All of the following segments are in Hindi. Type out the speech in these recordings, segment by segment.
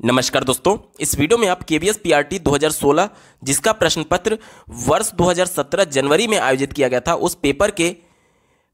नमस्कार दोस्तों, इस वीडियो में आप केवीएस पीआरटी 2016 जिसका प्रश्न पत्र वर्ष 2017 जनवरी में आयोजित किया गया था उस पेपर के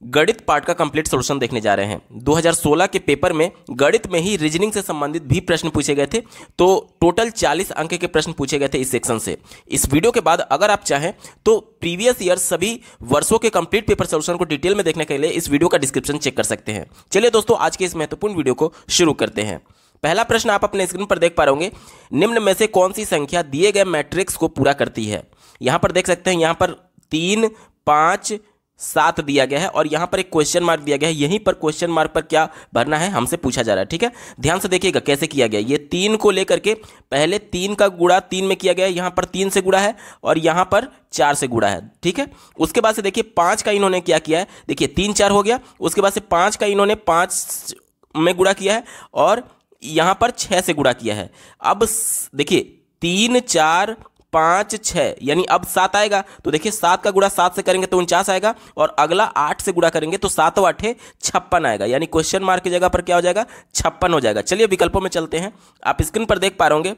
गणित पार्ट का कंप्लीट सॉल्यूशन देखने जा रहे हैं। 2016 के पेपर में गणित में ही रीजनिंग से संबंधित भी प्रश्न पूछे गए थे, तो टोटल 40 अंक के प्रश्न पूछे गए थे इस सेक्शन से। इस वीडियो के बाद अगर आप चाहें तो प्रीवियस ईयर सभी वर्षों के कंप्लीट पेपर सॉल्यूशन को डिटेल में देखने के लिए इस वीडियो का डिस्क्रिप्शन चेक कर सकते हैं। चलिए दोस्तों, आज के इस महत्वपूर्ण वीडियो को शुरू करते हैं। पहला प्रश्न आप अपने स्क्रीन पर देख पा रहे होंगे, निम्न में से कौन सी संख्या दिए गए मैट्रिक्स को पूरा करती है। यहां पर देख सकते हैं, यहां पर 3, 5, 7 दिया गया है और यहां पर एक क्वेश्चन मार्क दिया गया है। यहीं पर क्वेश्चन मार्क पर क्या भरना है हमसे पूछा जा रहा है। ठीक है, ध्यान से देखिएगा कैसे किया गया। ये 3 को लेकर के पहले 3 का गुणा 3 में किया गया है, यहां पर 3 से गुणा है और यहां पर 4 से गुणा है। ठीक है, उसके बाद से देखिए 5 का इन्होंने क्या किया है, देखिए 3 4 हो गया। उसके बाद से 5 का इन्होंने 5 में गुणा किया है और यहां पर 6 से गुणा किया है। अब देखिए 3 4 5 6 यानी अब 7 आएगा, तो देखिए 7 का गुणा 7 से करेंगे तो 49 आएगा और अगला 8 से गुणा करेंगे तो 7 8 56 आएगा, यानी क्वेश्चन मार्क की जगह पर क्या हो जाएगा, 56 हो जाएगा। चलिए विकल्पों में चलते हैं। आप स्क्रीन पर देख पा रहे होंगे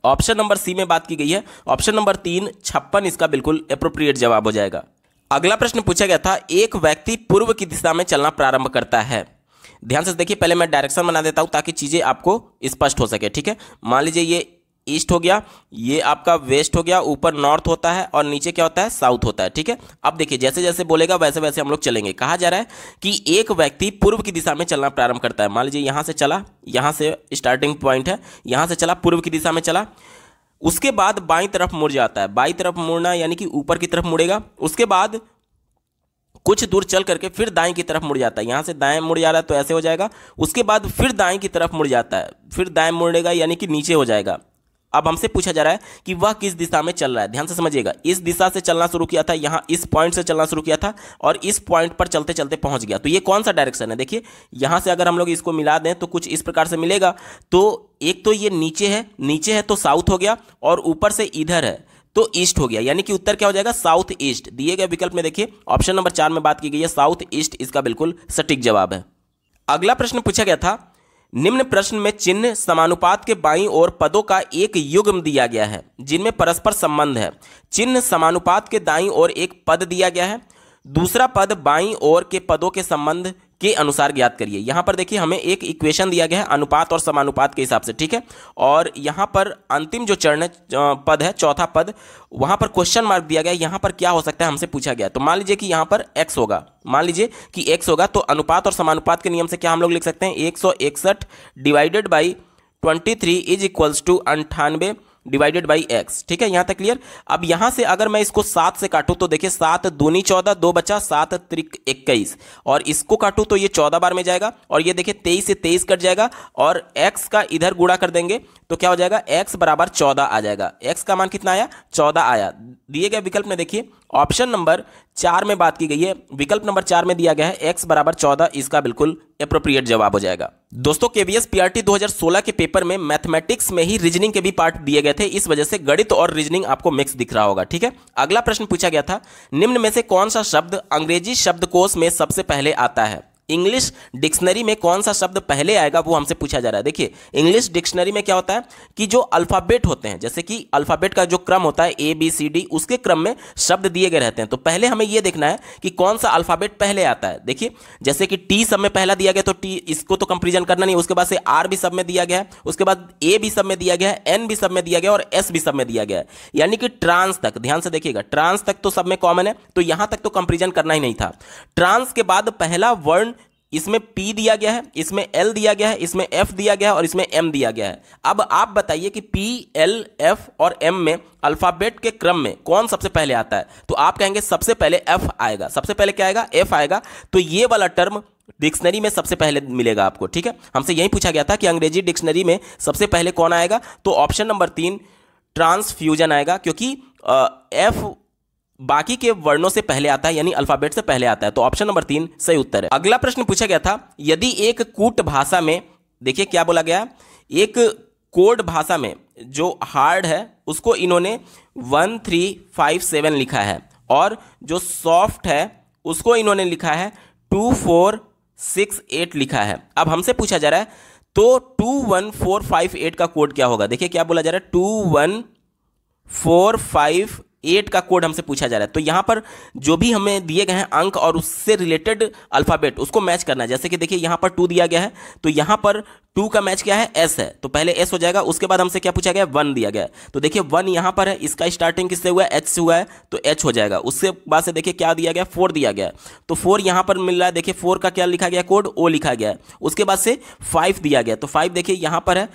ऑप्शन नंबर सी में बात की गई है, ऑप्शन नंबर 3 56 इसका बिल्कुल एप्रोप्रिएट जवाब हो जाएगा। अगला प्रश्न पूछा गया था, एक व्यक्ति पूर्व की दिशा में चलना प्रारंभ करता है। ध्यान से देखिए, पहले मैं डायरेक्शन बना देता हूं ताकि चीजें आपको स्पष्ट हो सके। ठीक है, मान लीजिए ये ईस्ट हो गया, ये आपका वेस्ट हो गया, ऊपर नॉर्थ होता है और नीचे क्या होता है, साउथ होता है। ठीक है, अब देखिए जैसे जैसे बोलेगा वैसे वैसे हम लोग चलेंगे। कहा जा रहा है कि एक व्यक्ति पूर्व की दिशा में चलना प्रारंभ करता है। मान लीजिए यहां से चला, यहां से स्टार्टिंग पॉइंट है, यहां से चला, पूर्व की दिशा में चला, उसके बाद बाईं तरफ मुड़ जाता है। बाईं तरफ मुड़ना यानी कि ऊपर की तरफ मुड़ेगा। उसके बाद कुछ दूर चल करके फिर दाएं की तरफ मुड़ जाता है। यहां से दाएं मुड़ जा रहा है तो ऐसे हो जाएगा। उसके बाद फिर दाएं की तरफ मुड़ जाता है, फिर दाएं मुड़ेगा यानी कि नीचे हो जाएगा। अब हमसे पूछा जा रहा है कि वह किस दिशा में चल रहा है। ध्यान से समझिएगा, इस दिशा से चलना शुरू किया था, यहां इस पॉइंट से चलना शुरू किया था और इस पॉइंट पर चलते चलते पहुंच गया। तो ये कौन सा डायरेक्शन है, देखिए यहां से अगर हम लोग इसको मिला दें तो कुछ इस प्रकार से मिलेगा। तो एक तो ये नीचे है तो साउथ हो गया और ऊपर से इधर है तो ईस्ट हो गया, यानी कि उत्तर क्या हो जाएगा, साउथ ईस्ट। दिए गए विकल्प में देखिए ऑप्शन नंबर 4 में बात की गई है, साउथ ईस्ट इसका बिल्कुल सटीक जवाब है। अगला प्रश्न पूछा गया था, निम्न प्रश्न में चिन्ह समानुपात के बाईं ओर पदों का एक युग्म दिया गया है जिनमें परस्पर संबंध है। चिन्ह समानुपात के दाईं ओर एक पद दिया गया है, दूसरा पद बाईं ओर के पदों के संबंध के अनुसार ज्ञात करिए। यहां पर देखिए हमें एक इक्वेशन दिया गया है अनुपात और समानुपात के हिसाब से। ठीक है, और यहां पर अंतिम जो चरण पद है, चौथा पद, वहां पर क्वेश्चन मार्क दिया गया है। यहां पर क्या हो सकता है हमसे पूछा गया। तो मान लीजिए कि यहां पर x होगा, मान लीजिए कि x होगा, तो अनुपात और समानुपात के नियम से क्या हम लोग लिख सकते हैं, 161 divided by 23 is equals to 98 divided by x। ठीक है, यहां तक क्लियर। अब यहां से अगर मैं इसको 7 से काटूं तो देखिए 7 दूनी 14, 2 बचा, 7 त्रिक 21 और इसको काटूं तो ये 14 बार में जाएगा और ये देखिए 23 से 23 कट जाएगा और x का इधर गुणा कर देंगे तो क्या हो जाएगा, x बराबर 14 आ जाएगा। x का मान कितना आया, 14 आया। दिए गए विकल्प में देखिए ऑप्शन नंबर 4 में बात की गई है, विकल्प नंबर 4 में दिया गया है x बराबर 14, इसका बिल्कुल एप्रोप्रिएट जवाब हो जाएगा। दोस्तों, केवीएस पीआरटी 2016 के पेपर में मैथमेटिक्स में ही रीजनिंग के भी पार्ट दिए गए थे, इस वजह से गणित और रीजनिंग आपको मिक्स दिख रहा होगा। ठीक है, अगला प्रश्न पूछा गया था, निम्न में से कौन सा शब्द अंग्रेजी शब्दकोश में सबसे पहले आता है। इंग्लिश डिक्शनरी में कौन सा शब्द पहले आएगा वो हमसे पूछा जा रहा है। देखिए इंग्लिश डिक्शनरी में क्या होता है कि जो अल्फाबेट होते हैं, जैसे कि अल्फाबेट का जो क्रम होता है ABCD, उसके क्रम में शब्द दिए गए रहते हैं। तो पहले हमें यह देखना है कि कौन सा अल्फाबेट पहले आता है। देखिए जैसे कि T सब में पहला दिया गया तो T, इसको तो कंपेरिजन करना नहीं। उसके बाद से R भी सब में दिया गया है, उसके बाद A भी सब में दिया गया है, N भी सब में दिया गया और S भी सब में दिया गया है, यानी कि ट्रांस तक। ध्यान से देखिएगा, ट्रांस तक तो सब में कॉमन है, तो यहां तक तो कंपेरिजन करना ही नहीं था। ट्रांस के बाद पहला वर्ण इसमें P दिया गया है, इसमें L दिया गया है, इसमें F दिया गया है और इसमें M दिया गया है। अब आप बताइए कि P, L, F और M में अल्फाबेट के क्रम में कौन सबसे पहले आता है। तो आप कहेंगे सबसे पहले F आएगा। सबसे पहले क्या आएगा, F आएगा। तो ये वाला टर्म डिक्शनरी में सबसे पहले मिलेगा आपको। ठीक है, हमसे यही पूछा गया था कि अंग्रेजी डिक्शनरी में सबसे पहले कौन आएगा, तो ऑप्शन नंबर 3 ट्रांसफ्यूजन आएगा, क्योंकि F बाकी के वर्णों से पहले आता है, यानी अल्फाबेट से पहले आता है। तो ऑप्शन नंबर 3 सही उत्तर है। अगला प्रश्न पूछा गया था, यदि एक कूट भाषा में, देखिए क्या बोला गया, एक कोड भाषा में जो हार्ड है उसको इन्होंने 1357 लिखा है और जो सॉफ्ट है उसको इन्होंने लिखा है 2468 लिखा है। अब हमसे पूछा जा रहा है तो 21458 का कोड क्या होगा? देखिए क्या बोला जा रहा है, 21458 का कोड हमसे पूछा जा रहा है। तो यहां पर जो भी हमें दिए गए हैं अंक और उससे रिलेटेड अल्फाबेट उसको मैच करना है। जैसे कि देखिए यहां पर 2 दिया गया है, तो यहां पर 2 का मैच क्या है, S है, तो पहले S हो जाएगा। उसके बाद हमसे क्या पूछा गया, 1 दिया गया है, तो देखिए 1 यहां पर है, इसका स्टार्टिंग किससे हुआ है, H से हुआ है, तो H हो जाएगा। उसके बाद से देखिए क्या दिया गया, 4 दिया गया है, तो 4 यहां पर मिल रहा है। देखिए 4 का क्या लिखा गया कोड, O लिखा गया है। उसके बाद से 5 दिया गया, तो 5 देखिए यहां पर है,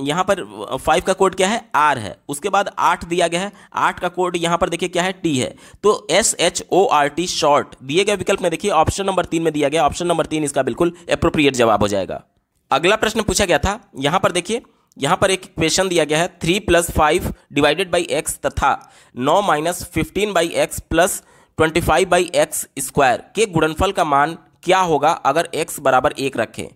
यहां पर 5 का कोड क्या है, R है। उसके बाद 8 दिया गया है, 8 का कोड यहां पर देखिए क्या है, T है। तो SHORT शॉर्ट दिए गए विकल्प में देखिए ऑप्शन नंबर 3 में दिया गया, ऑप्शन नंबर 3 इसका बिल्कुल एप्रोप्रिएट जवाब हो जाएगा। अगला प्रश्न पूछा गया था, यहां पर देखिए यहां पर एक इक्वेशन दिया गया है 3 + 5 डिवाइडेड बाई x तथा 9 - 15 by x plus 25 by x square के गुणनफल का मान क्या होगा अगर x बराबर 1 रखें।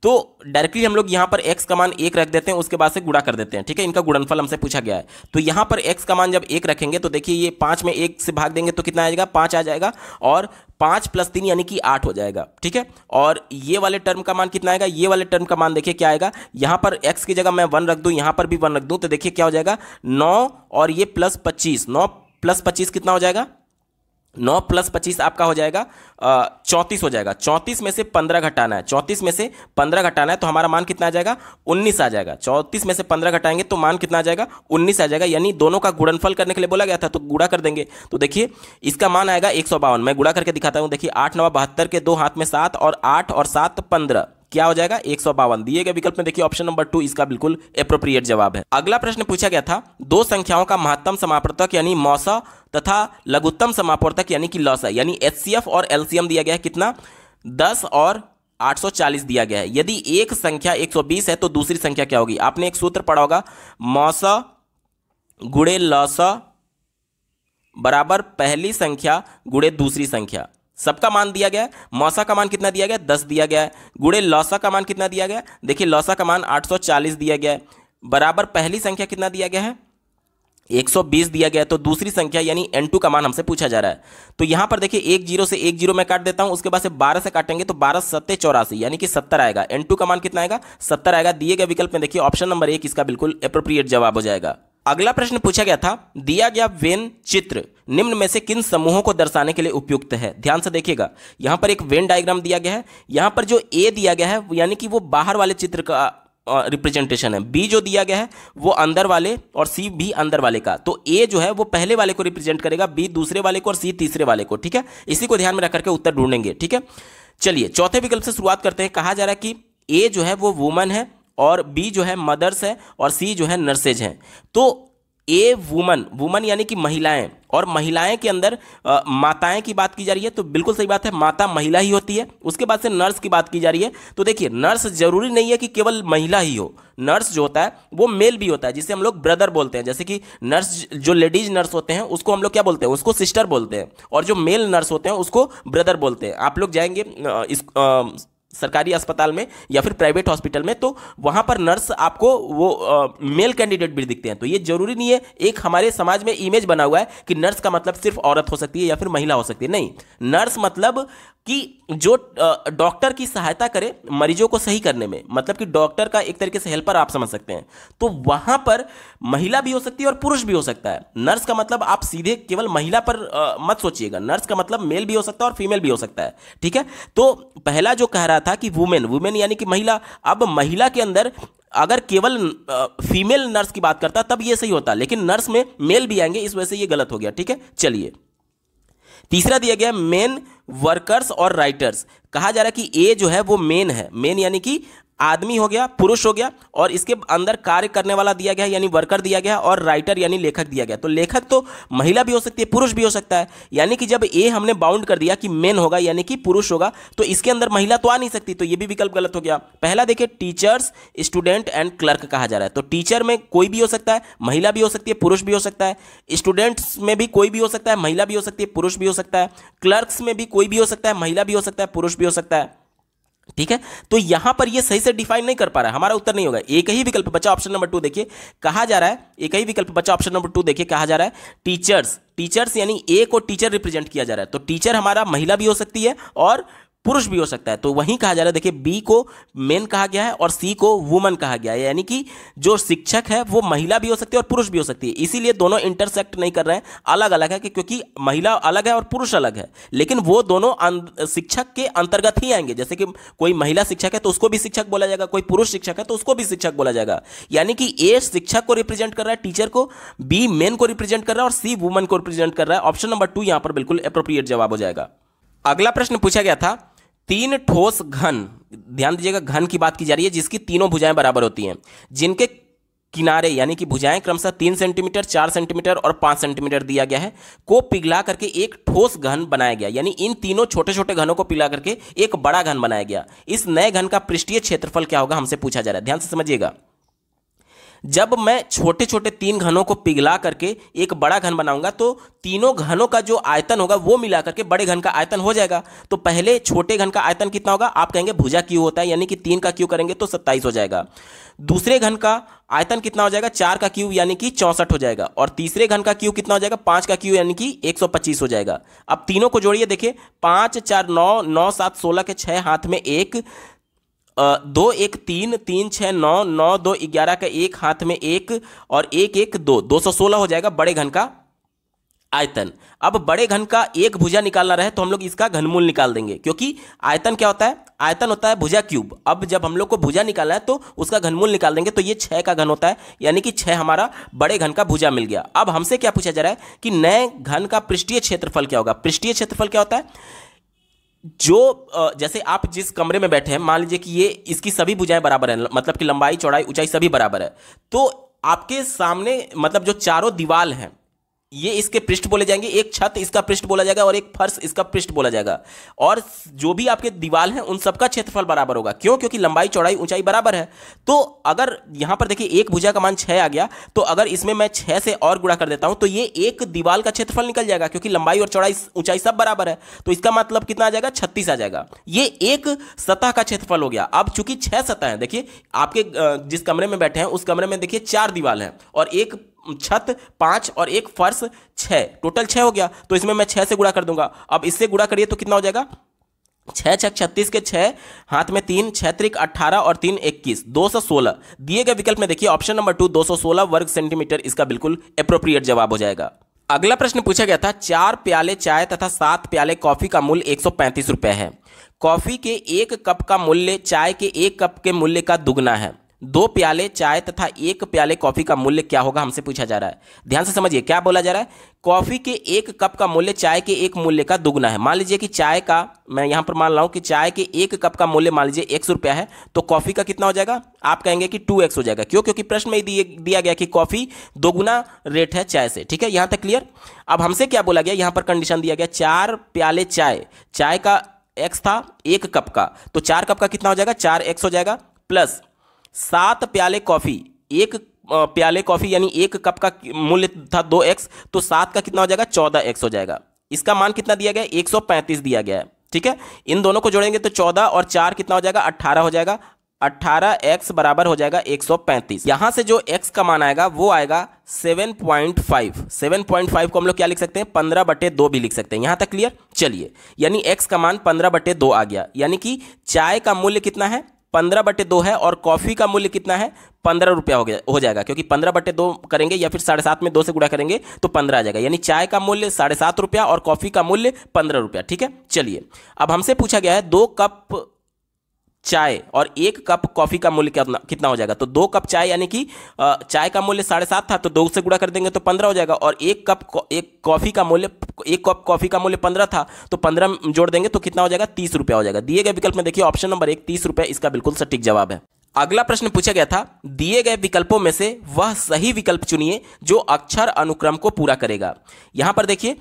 तो डायरेक्टली हम लोग यहां पर x का मान 1 रख देते हैं, उसके बाद से गुणा कर देते हैं। ठीक है, इनका गुणनफल हमसे पूछा गया है। तो यहां पर x का मान जब 1 रखेंगे तो देखिए ये 5 में 1 से भाग देंगे तो कितना आएगा, 5 आ जाएगा, और 5 + 3 यानी कि 8 हो जाएगा। ठीक है, और ये वाले टर्म का मान कितना आएगा, ये वाले टर्म का मान देखिए क्या आएगा, यहां पर x की जगह मैं 1 रख दूं, यहां पर भी 1 रख दूं, तो देखिए क्या हो जाएगा, 9 और ये प्लस 25, 9 + 25 कितना हो जाएगा, 9 + 25 आपका हो जाएगा 34 हो जाएगा। 34 में से 15 घटाना है, 34 में से 15 घटाना है, तो हमारा मान कितना आ जाएगा, 19 आ जाएगा। 34 में से 15 घटाएंगे तो मान कितना आ जाएगा, 19 आ जाएगा। यानी दोनों का गुणनफल करने के लिए बोला गया था, तो गुणा कर देंगे। तो देखिए इसका मान आएगा 152। मैं गुणा करके दिखाता हूं, देखिए 8 × 9 = 72 के 2 हाथ में 7 और 8 और 7 15, क्या हो जाएगा, 152। दिए गए विकल्प में देखिए ऑप्शन नंबर 2 इसका बिल्कुल एप्रोप्रिएट जवाब है। अगला प्रश्न पूछा गया था, दो संख्याओं का महत्तम समापवर्तक यानी मौसा तथा लघुत्तम समापवर्तक यानी कि लौसा यानी HCF और LCM दिया गया है कितना, 10 और 840 दिया गया है। यदि एक संख्या 120 है तो दूसरी संख्या क्या होगी? आपने एक सूत्र पढ़ा होगा, मौसा गुणे लौसा बराबर पहली संख्या गुणे दूसरी संख्या। सबका मान दिया गया है, मौसा का मान कितना दिया गया, 10 दिया गया है, गुणे लौसा का मान कितना दिया गया, देखिए लौसा का मान 840 दिया गया है, बराबर पहली संख्या कितना दिया गया है, 120 दिया गया है। तो दूसरी संख्या यानी N2 का मान हमसे पूछा जा रहा है। तो यहां पर देखिए 1 0 से 1 0 मैं काट देता हूं, उसके बाद से 12 से काटेंगे तो 12 × 7 = 84 यानी कि 70 आएगा। N2 का मान कितना आएगा, 70 आएगा। दिए गए विकल्प में देखिए ऑप्शन नंबर 1 इसका बिल्कुल एप्रोप्रिएट जवाब हो जाएगा। अगला प्रश्न पूछा गया था, दिया गया वेन चित्र निम्न में से किन समूहों को दर्शाने के लिए उपयुक्त है? ध्यान से देखिएगा, यहां पर एक वेन डायग्राम दिया गया है, यहां पर जो ए दिया गया है यानी कि वो बाहर वाले चित्र का रिप्रेजेंटेशन है, बी जो दिया गया है वो अंदर वाले और सी भी अंदर वाले का। तो ए जो है वो पहले वाले को रिप्रेजेंट करेगा, बी दूसरे वाले को और सी तीसरे वाले को। ठीक है, इसी को ध्यान में रख करके उत्तर ढूंढेंगे। ठीक है, चलिए चौथे विकल्प से शुरुआत करते हैं। कहा जा रहा है कि ए जो है वो वुमन है और बी जो है मदर्स है और सी जो है नर्सेज हैं। तो ए वुमन, वुमन यानी कि महिलाएं, और महिलाएं के अंदर माताएं की बात की जा रही है, तो बिल्कुल सही बात है, माता महिला ही होती है। उसके बाद से नर्स की बात की जा रही है, तो देखिए नर्स जरूरी नहीं है कि केवल महिला ही हो, नर्स जो होता है वो मेल भी होता है, जिसे हम लोग ब्रदर बोलते हैं। जैसे कि नर्स जो लेडीज नर्स होते हैं उसको हम लोग क्या बोलते हैं, उसको सिस्टर बोलते हैं, और जो मेल नर्स होते हैं उसको ब्रदर बोलते हैं। आप लोग जाएंगे सरकारी अस्पताल में या फिर प्राइवेट हॉस्पिटल में, तो वहां पर नर्स आपको वो मेल कैंडिडेट भी दिखते हैं। तो ये जरूरी नहीं है, एक हमारे समाज में इमेज बना हुआ है कि नर्स का मतलब सिर्फ औरत हो सकती है या फिर महिला हो सकती है। नहीं, नर्स मतलब कि जो डॉक्टर की सहायता करे मरीजों को सही करने में, मतलब कि डॉक्टर का एक तरीके से हेल्पर आप समझ सकते हैं। तो वहां पर महिला भी हो सकती है और पुरुष भी हो सकता है। नर्स का मतलब आप सीधे केवल महिला पर मत सोचिएगा, नर्स का मतलब मेल भी हो सकता है और फीमेल भी हो सकता है। ठीक है, तो पहला जो कह रहा था कि वुमेन, वुमेन यानी कि महिला, अब महिला के अंदर अगर केवल फीमेल नर्स की बात करता तब ये सही होता, लेकिन नर्स में मेल भी आएंगे, इस वजह से ये गलत हो गया। ठीक है, चलिए तीसरा दिया गया मेन वर्कर्स और राइटर्स। कहा जा रहा है कि ए जो है वो मेन है, मेन यानी कि आदमी हो गया, पुरुष हो गया, और इसके अंदर कार्य करने वाला दिया गया यानी वर्कर दिया गया, और राइटर यानी लेखक दिया गया। तो लेखक तो महिला भी हो सकती है, पुरुष भी हो सकता है। यानी कि जब ए हमने बाउंड कर दिया कि मेन होगा यानी कि पुरुष होगा, तो इसके अंदर महिला तो आ नहीं सकती, तो ये भी विकल्प गलत हो गया। पहला देखिए टीचर्स, स्टूडेंट एंड क्लर्क कहा जा रहा है, तो टीचर में कोई भी हो सकता है, महिला भी हो सकती है, पुरुष भी हो सकता है। स्टूडेंट्स में भी कोई भी हो सकता है, महिला भी हो सकती है, पुरुष भी हो सकता है। क्लर्क्स में भी कोई भी हो सकता है, महिला भी हो सकता है, पुरुष भी हो सकता है। ठीक है, तो यहां पर ये सही से डिफाइन नहीं कर पा रहा है, हमारा उत्तर नहीं होगा। एक ही विकल्प बचा ऑप्शन नंबर 2 देखिए, कहा जा रहा है, एक ही विकल्प बचा ऑप्शन नंबर 2 देखिए, कहा जा रहा है टीचर्स, टीचर्स यानी ए को टीचर रिप्रेजेंट किया जा रहा है। तो टीचर हमारा महिला भी हो सकती है और पुरुष भी हो सकता है। तो वहीं कहा जा रहा है, देखिए बी को मेन कहा गया है और सी को वुमन कहा गया है, यानी कि जो शिक्षक है वो महिला भी हो सकती है और पुरुष भी हो सकती है। इसीलिए दोनों इंटरसेक्ट नहीं कर रहे हैं, अलग अलग है कि क्योंकि महिला अलग है और पुरुष अलग है, लेकिन वो दोनों शिक्षक के अंतर्गत ही आएंगे। जैसे कि कोई महिला शिक्षक है तो उसको भी शिक्षक बोला जाएगा, कोई पुरुष शिक्षक है तो उसको भी शिक्षक बोला जाएगा। यानी कि ए शिक्षक को रिप्रेजेंट कर रहा है, टीचर को, बी मेन को रिप्रेजेंट कर रहा है और सी वुमन को रिप्रेजेंट कर रहा है। ऑप्शन नंबर 2 यहां पर बिल्कुल एप्रोप्रिएट जवाब हो जाएगा। अगला प्रश्न पूछा गया था, 3 ठोस घन, ध्यान दीजिएगा घन की बात की जा रही है, जिसकी तीनों भुजाएं बराबर होती हैं, जिनके किनारे यानी कि भुजाएं क्रमशः 3 सेंटीमीटर, 4 सेंटीमीटर और 5 सेंटीमीटर दिया गया है, को पिघला करके एक ठोस घन बनाया गया। यानी इन तीनों छोटे छोटे घनों को पिघला करके एक बड़ा घन बनाया गया। इस नए घन का पृष्ठीय क्षेत्रफल क्या होगा, हमसे पूछा जा रहा है। ध्यान से समझिएगा, जब मैं छोटे छोटे 3 घनों को पिघला करके एक बड़ा घन बनाऊंगा तो तीनों घनों का जो आयतन होगा वो मिला करके बड़े घन का आयतन हो जाएगा। तो पहले छोटे घन का आयतन कितना होगा, आप कहेंगे भुजा क्यू होता है, यानी कि 3 का क्यू करेंगे तो 27 हो जाएगा। दूसरे घन का आयतन कितना हो जाएगा, 4 का क्यू यानी कि 64 हो जाएगा। और तीसरे घन का क्यू कितना हो जाएगा, 5 का क्यू यानी कि 125 हो जाएगा। अब तीनों को जोड़िए, देखिए 5 4 9 9 7 16 के 6 हाथ में 1, 2 1 3 3 6 9 9 2 11 का 1 हाथ में 1 और 1 1 2 216 हो जाएगा बड़े घन का आयतन। अब बड़े घन का एक भुजा निकालना रहे तो हम लोग इसका घनमूल निकाल देंगे, क्योंकि आयतन क्या होता है, आयतन होता है भुजा क्यूब। अब जब हम लोग को भुजा निकालना है तो उसका घनमूल निकाल देंगे, तो ये 6 का घन होता है, यानी कि 6 हमारा बड़े घन का भुजा मिल गया। अब हमसे क्या पूछा जा रहा है कि नए घन का पृष्ठीय क्षेत्रफल क्या होगा। पृष्ठीय क्षेत्रफल क्या होता है, जो जैसे आप जिस कमरे में बैठे हैं, मान लीजिए कि ये इसकी सभी भुजाएं बराबर हैं, मतलब कि लंबाई चौड़ाई ऊंचाई सभी बराबर है, तो आपके सामने मतलब जो चारों दीवार हैं ये इसके पृष्ठ बोले जाएंगे, एक छत इसका पृष्ठ बोला जाएगा और एक फर्श इसका पृष्ठ बोला जाएगा। और जो भी आपके दीवार हैं उन सबका क्षेत्रफल बराबर होगा। क्यों, क्योंकि लंबाई चौड़ाई ऊंचाई बराबर है। तो अगर यहां पर देखिए एक भुजा का मान 6 आ गया, तो अगर इसमें मैं 6 से और गुणा कर देता हूं तो ये एक दीवार का क्षेत्रफल निकल जाएगा, क्योंकि लंबाई और चौड़ाई ऊंचाई सब बराबर है। तो इसका मतलब कितना आ जाएगा, 36 आ जाएगा। ये एक सतह का क्षेत्रफल हो गया। अब चूंकि 6 सतह है, देखिए आपके जिस कमरे में बैठे हैं उस कमरे में देखिए 4 दीवार है और एक छत 5 और एक फर्श 6, टोटल 6 हो गया। तो इसमें मैं 6 से गुणा कर दूंगा। अब इससे गुणा करिए तो कितना हो जाएगा, 6 6 36 के 6 हाथ में 3, 6 त्रिक 18 और 3 21 216। दिए गए विकल्प में देखिए ऑप्शन नंबर 2 216 वर्ग सेंटीमीटर इसका बिल्कुल एप्रोप्रिएट जवाब हो जाएगा। अगला प्रश्न पूछा गया था, 4 प्याले चाय तथा 7 प्याले कॉफी का मूल्य 135 रुपए है। कॉफी के 1 कप का मूल्य चाय के 1 कप के मूल्य का दुगना है। 2 प्याले चाय तथा 1 प्याले कॉफी का मूल्य क्या होगा, हमसे पूछा जा रहा है। ध्यान से समझिए क्या बोला जा रहा है, कॉफी के 1 कप का मूल्य चाय के 1 मूल्य का दुगना है। मान लीजिए कि चाय का, मैं यहां पर मान रहा हूं कि चाय के 1 कप का मूल्य मान लीजिए 100 रुपया है, तो कॉफी का कितना हो जाएगा, आप कहेंगे कि 2x हो जाएगा। क्यों, क्योंकि प्रश्न में दिया गया कि कॉफी दोगुना रेट है चाय से। ठीक है, यहां तक क्लियर। अब हमसे क्या बोला गया, यहां पर कंडीशन दिया गया 4 प्याले चाय, चाय का x था 1 कप का, तो 4 कप का कितना हो जाएगा, 4x हो जाएगा, प्लस 7 प्याले कॉफी, 1 प्याले कॉफी यानी 1 कप का मूल्य था 2x, तो 7 का कितना हो जाएगा, 14x हो जाएगा। इसका मान कितना दिया गया, 135 दिया गया है। ठीक है, इन दोनों को जोड़ेंगे तो 14 और 4 कितना हो जाएगा, 18 हो जाएगा। 18x बराबर हो जाएगा 135। यहां से जो x का मान आएगा वो आएगा 7.5। 7.5 को हम लोग क्या लिख सकते हैं, 15/2 भी लिख सकते हैं। यहां तक क्लियर। चलिए, यानी x का मान 15/2 आ गया, यानी कि चाय का मूल्य कितना है, 15/2 है और कॉफी का मूल्य कितना है, 15 रुपया हो जाएगा, क्योंकि 15/2 करेंगे या फिर 7.5 में 2 से गुणा करेंगे तो 15 आ जाएगा। यानी चाय का मूल्य 7.5 रुपया और कॉफी का मूल्य 15 रुपया। ठीक है, चलिए अब हमसे पूछा गया है 2 कप चाय और 1 कप कॉफी का मूल्य कितना हो जाएगा। तो 2 कप चाय यानी कि चाय का मूल्य 7.5 था, तो 2 से गुणा कर देंगे तो 15 हो जाएगा। और 1 कप कॉफी का मूल्य 1 कप कॉफी का मूल्य 15 था, तो 15 जोड़ देंगे तो कितना हो जाएगा, 30 रुपया हो जाएगा। दिए गए विकल्प में देखिए ऑप्शन नंबर 1 30 रुपये इसका बिल्कुल सटीक जवाब है। अगला प्रश्न पूछा गया था, दिए गए विकल्पों में से वह सही विकल्प चुनिए जो अक्षर अनुक्रम को पूरा करेगा। यहां पर देखिए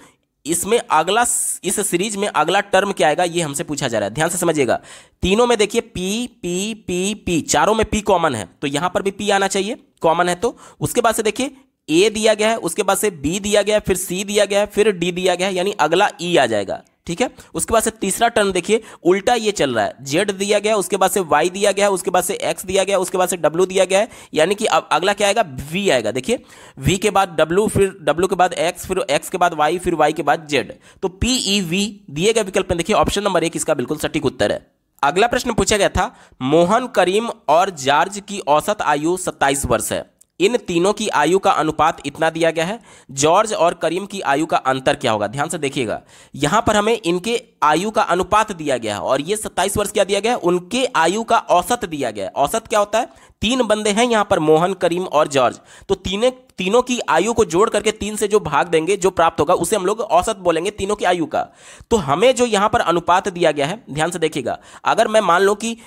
इसमें अगला, इस सीरीज में अगला टर्म क्या आएगा ये हमसे पूछा जा रहा है। ध्यान से समझिएगा, तीनों में देखिए पी पी पी पी, चारों में पी कॉमन है, तो यहां पर भी पी आना चाहिए, कॉमन है। तो उसके बाद से देखिए ए दिया गया है, उसके बाद से बी दिया गया है, फिर सी दिया गया है, फिर डी दिया गया है, यानी अगला ई आ जाएगा। ठीक है। उसके बाद से तीसरा टर्म देखिए उल्टा ये चल रहा है, जेड दिया गया, उसके बाद से वाई दिया गया है, उसके बाद से एक्स दिया गया, उसके बाद से डब्ल्यू दिया गया है, यानी कि अब अगला क्या आएगा, वी आएगा। देखिए वी के बाद डब्ल्यू, फिर डब्ल्यू के बाद एक्स, फिर एक्स के बाद वाई, फिर वाई के बाद जेड। तो पी ई वी दिए गए विकल्प में देखिए ऑप्शन नंबर 1 इसका बिल्कुल सटीक उत्तर है। अगला प्रश्न पूछा गया था, मोहन, करीम और जॉर्ज की औसत आयु 27 वर्ष है। इन तीनों की आयु का अनुपात इतना दिया गया है, जॉर्ज और करीम की आयु का अंतर क्या होगा। ध्यान से देखिएगा, यहां पर हमें इनके आयु का अनुपात दिया गया है और ये 27 वर्ष क्या दिया गया है, उनके आयु का औसत दिया गया है। औसत क्या होता है, 3 बंदे हैं यहां पर, मोहन, करीम और जॉर्ज, तो तीनों की आयु को जोड़ करके 3 से जो भाग देंगे, जो प्राप्त होगा उसे हम लोग औसत बोलेंगे तीनों की आयु का। तो हमें जो यहां पर अनुपात दिया गया है, ध्यान से देखिएगा, अगर मैं मान लो कि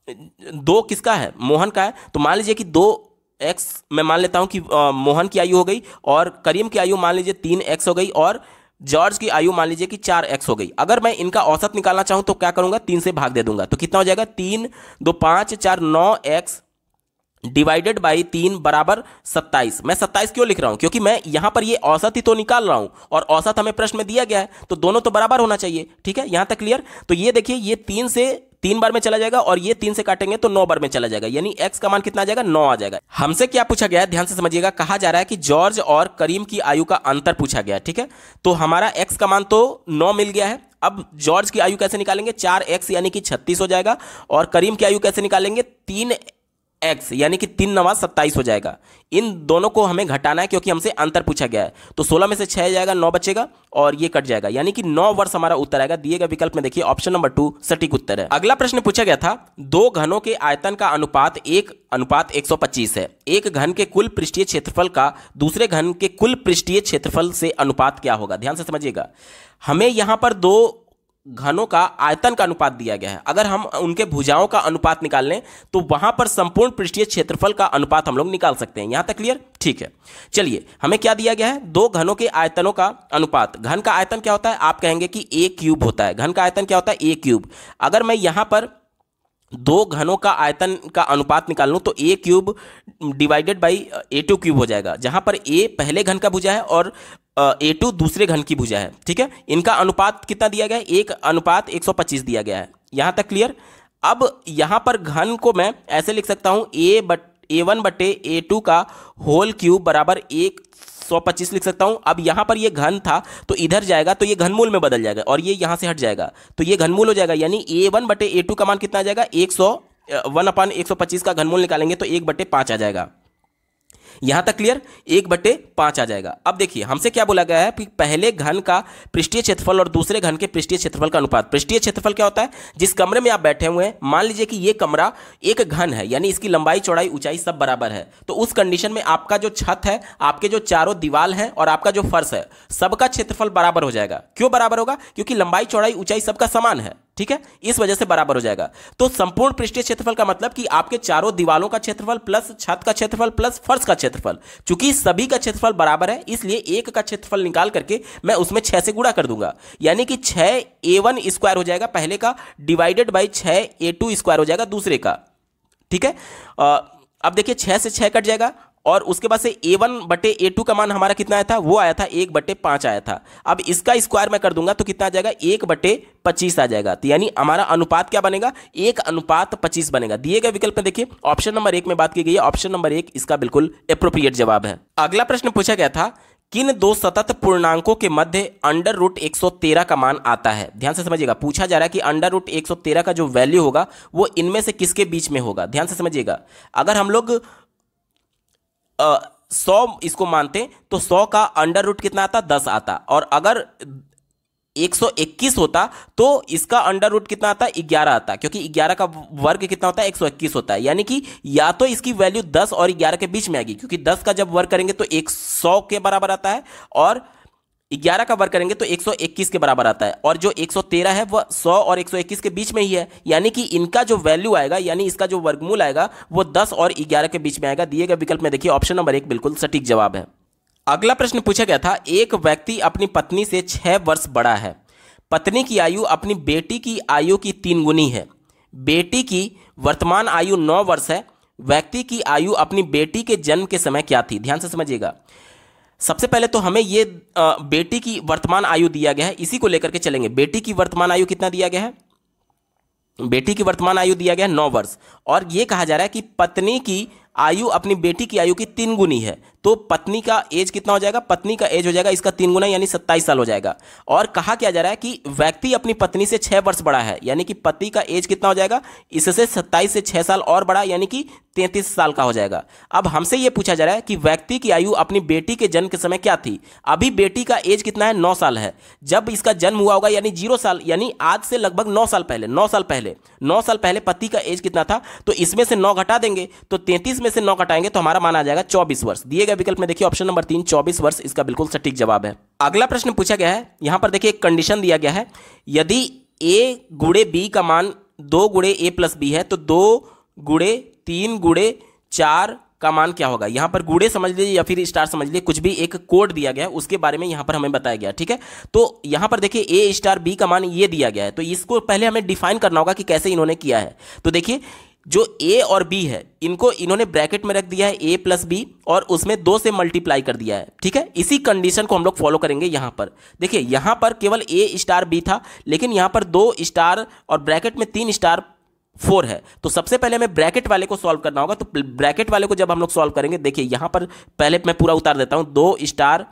2 किसका है, मोहन का है, तो मान लीजिए कि 2x मैं मान लेता हूं कि मोहन की आयु हो गई, और करीम की आयु मान लीजिए 3x हो गई, और जॉर्ज की आयु मान लीजिए कि 4x हो गई। अगर मैं इनका औसत निकालना चाहूं तो क्या करूंगा, 3 से भाग दे दूंगा, तो कितना हो जाएगा, 3 2 5 4 9x डिवाइडेड बाई 3 बराबर 27। मैं 27 क्यों लिख रहा हूं, क्योंकि मैं यहां पर ये औसत ही तो निकाल रहा हूं, और औसत हमें प्रश्न में दिया गया है, तो दोनों तो बराबर होना चाहिए। ठीक है, यहां तक क्लियर। तो ये देखिए, ये 3 से 3 बार में चला जाएगा, और ये 3 से काटेंगे तो 9 बार में चला जाएगा, यानी x का मान कितना आ जाएगा, 9 आ जाएगा। हमसे क्या पूछा गया है, ध्यान से समझिएगा, कहा जा रहा है कि जॉर्ज और करीम की आयु का अंतर पूछा गया है। ठीक है, तो हमारा x का मान तो 9 मिल गया है। अब जॉर्ज की आयु कैसे निकालेंगे, 4x यानी कि 36 हो जाएगा, और करीम की आयु कैसे निकालेंगे, 3x यानी कि 3 9 27 हो जाएगा। इन दोनों को हमें घटाना है क्योंकि हमसे अंतर पूछा गया है, तो 16 में से 6 जाएगा, 9 बचेगा, और ये कट जाएगा, यानी कि 9 वर्ष हमारा उत्तर आएगा। दिए गए विकल्प में देखिए ऑप्शन नंबर 2 सटीक उत्तर है। अगला प्रश्न पूछा गया था, 2 घनों के आयतन का अनुपात 1:125 है। एक घन के कुल पृष्ठीय क्षेत्रफल का दूसरे घन के कुल पृष्ठीय क्षेत्रफल से अनुपात क्या होगा। ध्यान से समझिएगा, हमें यहां पर 2 घनों का आयतन का अनुपात दिया गया है। अगर हम उनके भुजाओं का अनुपात निकाल लें तो वहां पर संपूर्ण पृष्ठीय क्षेत्रफल का अनुपात हम लोग निकाल सकते हैं। यहां तक क्लियर, ठीक है। चलिए, हमें क्या दिया गया है, 2 घनों के आयतनों का अनुपात। घन का आयतन क्या होता है, आप कहेंगे कि a क्यूब होता है। घन का आयतन क्या होता है, a क्यूब। अगर मैं यहां पर 2 घनों का आयतन का अनुपात निकाल लूं तो a cube divided by a2 cube हो जाएगा, जहां पर a पहले घन का भुजा है और a2 दूसरे घन की भुजा है। ठीक है, इनका अनुपात कितना दिया गया है, 1:125 दिया गया है। यहां तक क्लियर। अब यहां पर घन को मैं ऐसे लिख सकता हूं, a1 बटे a2 का होल क्यूब बराबर 125 लिख सकता हूं। अब यहां पर ये घन था तो इधर जाएगा तो ये घनमूल में बदल जाएगा, और ये यहां से हट जाएगा तो ये घनमूल हो जाएगा, यानी a1 बटे a2 का मान कितना आ जाएगा, 1/125 का घनमूल निकालेंगे तो 1/5 आ जाएगा। यहां तक क्लियर, 1/5 आ जाएगा। अब देखिए, हमसे क्या बोला गया है कि पहले घन का पृष्ठीय क्षेत्रफल और दूसरे घन के पृष्ठीय क्षेत्रफल का अनुपात। पृष्ठीय क्षेत्रफल क्या होता है, जिस कमरे में आप बैठे हुए हैं, मान लीजिए कि ये कमरा एक घन है, यानी इसकी लंबाई चौड़ाई ऊंचाई सब बराबर है, तो उस कंडीशन में आपका जो छत है, आपके जो चारों दीवार है और आपका जो फर्श है, सबका क्षेत्रफल बराबर हो जाएगा। क्यों बराबर होगा, क्योंकि लंबाई चौड़ाई ऊंचाई सबका समान है। ठीक है, इस वजह से बराबर हो जाएगा। तो संपूर्ण पृष्ठीय क्षेत्रफल का मतलब कि आपके चारों दीवारों का क्षेत्रफल प्लस छत का क्षेत्रफल प्लस फर्श का क्षेत्रफल, चूंकि सभी का क्षेत्रफल बराबर है, इसलिए 1 का क्षेत्रफल निकाल करके मैं उसमें 6 से गुणा कर दूंगा, यानी कि 6a1 स्क्वायर हो जाएगा पहले का, डिवाइडेड बाई 6a2 स्क्वायर हो जाएगा दूसरे का। ठीक है, अब देखिए 6 से 6 कट जाएगा, और उसके बाद से a1 बटे a2 का मान हमारा कितना आया था, वो आया था 1/5 आया था। अब इसका स्क्वायर मैं कर दूंगा तो कितना आ जाएगा, 1/25 आ जाएगा। तो यानी हमारा अनुपात क्या बनेगा, 1:25 बनेगा। दिए गए विकल्प में देखिए ऑप्शन नंबर 1 में बात की गई है, ऑप्शन नंबर 1 इसका बिल्कुल एप्रोप्रिएट जवाब है। अगला प्रश्न पूछा गया था, किन 2 सतत पूर्णांकों के मध्य √113 का मान आता है। ध्यान से समझिएगा, पूछा जा रहा है कि √113 का जो वैल्यू होगा वो इनमें से किसके बीच में होगा। ध्यान से समझिएगा, अगर हम लोग 100 इसको मानते तो 100 का अंडर रूट कितना आता, 10 आता, और अगर 121 होता तो इसका अंडर रूट कितना आता, 11 आता, क्योंकि 11 का वर्ग कितना होता है, 121 होता है। यानी कि या तो इसकी वैल्यू 10 और 11 के बीच में आएगी, क्योंकि 10 का जब वर्ग करेंगे तो 100 के बराबर आता है, और 11 का वर्ग करेंगे तो 121 के बराबर आता है, और जो 113 है वह 100 और 121 के बीच में ही है, यानी कि इनका जो वैल्यू आएगा, यानी इसका जो वर्गमूल आएगा वो 10 और 11 के बीच में आएगा। दिए गए विकल्प में देखिए ऑप्शन नंबर 1 बिल्कुल सटीक जवाब है। अगला प्रश्न पूछा गया था, एक व्यक्ति अपनी पत्नी से 6 वर्ष बड़ा है। पत्नी की आयु अपनी बेटी की आयु की 3 गुनी है। बेटी की वर्तमान आयु 9 वर्ष है। व्यक्ति की आयु अपनी बेटी के जन्म के समय क्या थी। ध्यान से समझिएगा, सबसे पहले तो हमें ये बेटी की वर्तमान आयु दिया गया है, इसी को लेकर के चलेंगे। बेटी की वर्तमान आयु कितना दिया गया है? बेटी की वर्तमान आयु दिया गया है 9 वर्ष, और ये कहा जा रहा है कि पत्नी की आयु अपनी बेटी की आयु की 3 गुनी है। तो पत्नी का एज कितना हो जाएगा? पत्नी का एज हो जाएगा इसका 3 गुना, यानी 27 साल हो जाएगा। और कहा क्या जा रहा है कि व्यक्ति अपनी पत्नी से 6 वर्ष बड़ा है, यानी कि पति का एज कितना हो जाएगा? इससे 27 से 6 साल और बड़ा, यानी कि 33 साल का हो जाएगा। अब हमसे यह पूछा जा रहा है कि व्यक्ति की आयु अपनी बेटी के जन्म के समय क्या थी? अभी बेटी का एज कितना है? 9 साल है। जब इसका जन्म हुआ होगा यानी 0 साल, यानी आज से लगभग 9 साल पहले, 9 साल पहले पति का एज कितना था? तो इसमें से 9 घटा देंगे, तो 33 में से 9 घटाएंगे तो हमारा मान आ जाएगा 24 वर्ष। दिए गए विकल्प में देखिए ऑप्शन नंबर 3 24 वर्ष इसका बिल्कुल सटीक जवाब है। अगला प्रश्न पूछा गया है, यहां पर देखिए एक कंडीशन दिया गया है, यदि a गुणे b का मान 2 गुणे a प्लस b है तो 2 गुणे 3 गुणे 4 का मान क्या होगा? यहां पर गुणे समझ लीजिए या फिर स्टार समझ लीजिए, कुछ भी एक कोड दिया गया है उसके बारे में यहां पर हमें बताया गया। ठीक है, तो यहां पर देखिए a स्टार b का मान ये दिया गया है, तो इसको पहले हमें डिफाइन करना होगा कि कैसे इन्होंने किया है। तो देखिए जो a और b है इनको इन्होंने ब्रैकेट में रख दिया है a प्लस b और उसमें 2 से मल्टीप्लाई कर दिया है। ठीक है, इसी कंडीशन को हम लोग फॉलो करेंगे। यहां पर देखिए, यहां पर केवल a स्टार b था, लेकिन यहां पर 2 स्टार और ब्रैकेट में 3 स्टार 4 है। तो सबसे पहले हमें ब्रैकेट वाले को सॉल्व करना होगा। तो ब्रैकेट वाले को जब हम लोग सॉल्व करेंगे, देखिए यहां पर पहले मैं पूरा उतार देता हूं, 2 स्टार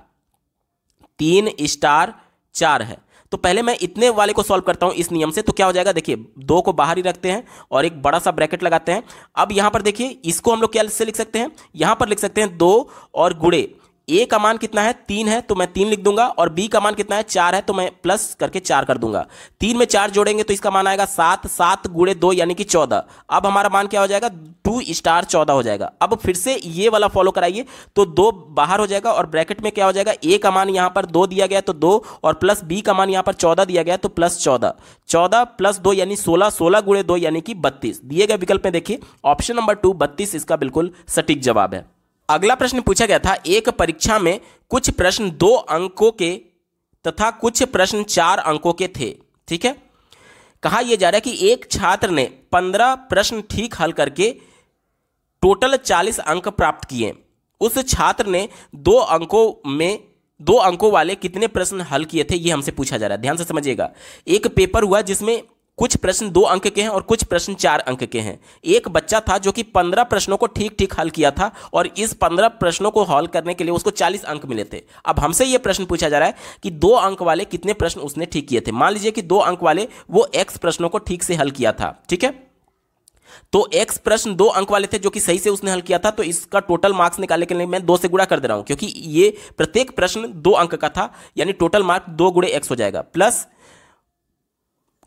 3 स्टार 4 है। तो पहले मैं इतने वाले को सॉल्व करता हूं इस नियम से, तो क्या हो जाएगा? देखिए 2 को बाहर ही रखते हैं और एक बड़ा सा ब्रैकेट लगाते हैं। अब यहां पर देखिए इसको हम लोग क्या से लिख सकते हैं? यहां पर लिख सकते हैं 2 और गुणे a का मान कितना है? 3 है तो मैं 3 लिख दूंगा, और b का मान कितना है? 4 है तो मैं प्लस करके 4 कर दूंगा। 3 में 4 जोड़ेंगे तो इसका मान आएगा 7, 7 गुणे 2 यानी कि 14। अब हमारा मान क्या हो जाएगा? 2 स्टार 14 हो जाएगा। अब फिर से ये वाला फॉलो कराइए, तो 2 बाहर हो जाएगा और ब्रैकेट में क्या हो जाएगा? a का मान यहां पर 2 दिया गया तो 2, और प्लस b का मान यहां पर 14 दिया गया तो प्लस 14, 14 प्लस 2 यानी 16, 16 गुणे 2 यानी कि 32। दिए गए विकल्प में देखिए ऑप्शन नंबर 2 32 इसका बिल्कुल सटीक जवाब है। अगला प्रश्न पूछा गया था, एक परीक्षा में कुछ प्रश्न 2 अंकों के तथा कुछ प्रश्न 4 अंकों के थे। ठीक है, कहा यह जा रहा है कि एक छात्र ने 15 प्रश्न ठीक हल करके टोटल 40 अंक प्राप्त किए। उस छात्र ने 2 अंकों वाले कितने प्रश्न हल किए थे? यह हमसे पूछा जा रहा है। ध्यान से समझिएगा, एक पेपर हुआ जिसमें कुछ प्रश्न 2 अंक के हैं और कुछ प्रश्न 4 अंक के हैं। एक बच्चा था जो कि 15 प्रश्नों को ठीक ठीक हल किया था, और इस 15 प्रश्नों को हल करने के लिए उसको 40 अंक मिले थे। अब हमसे यह प्रश्न पूछा जा रहा है कि 2 अंक वाले कितने प्रश्न उसने ठीक किए थे। मान लीजिए कि 2 अंक वाले वो x प्रश्नों को ठीक से हल किया था। ठीक है, तो x प्रश्न 2 अंक वाले थे जो कि सही से उसने हल किया था, तो इसका टोटल मार्क्स निकालने के लिए मैं 2 से गुणा कर दे रहा हूं, क्योंकि ये प्रत्येक प्रश्न 2 अंक का था, यानी टोटल मार्क 2 गुणे x हो जाएगा। प्लस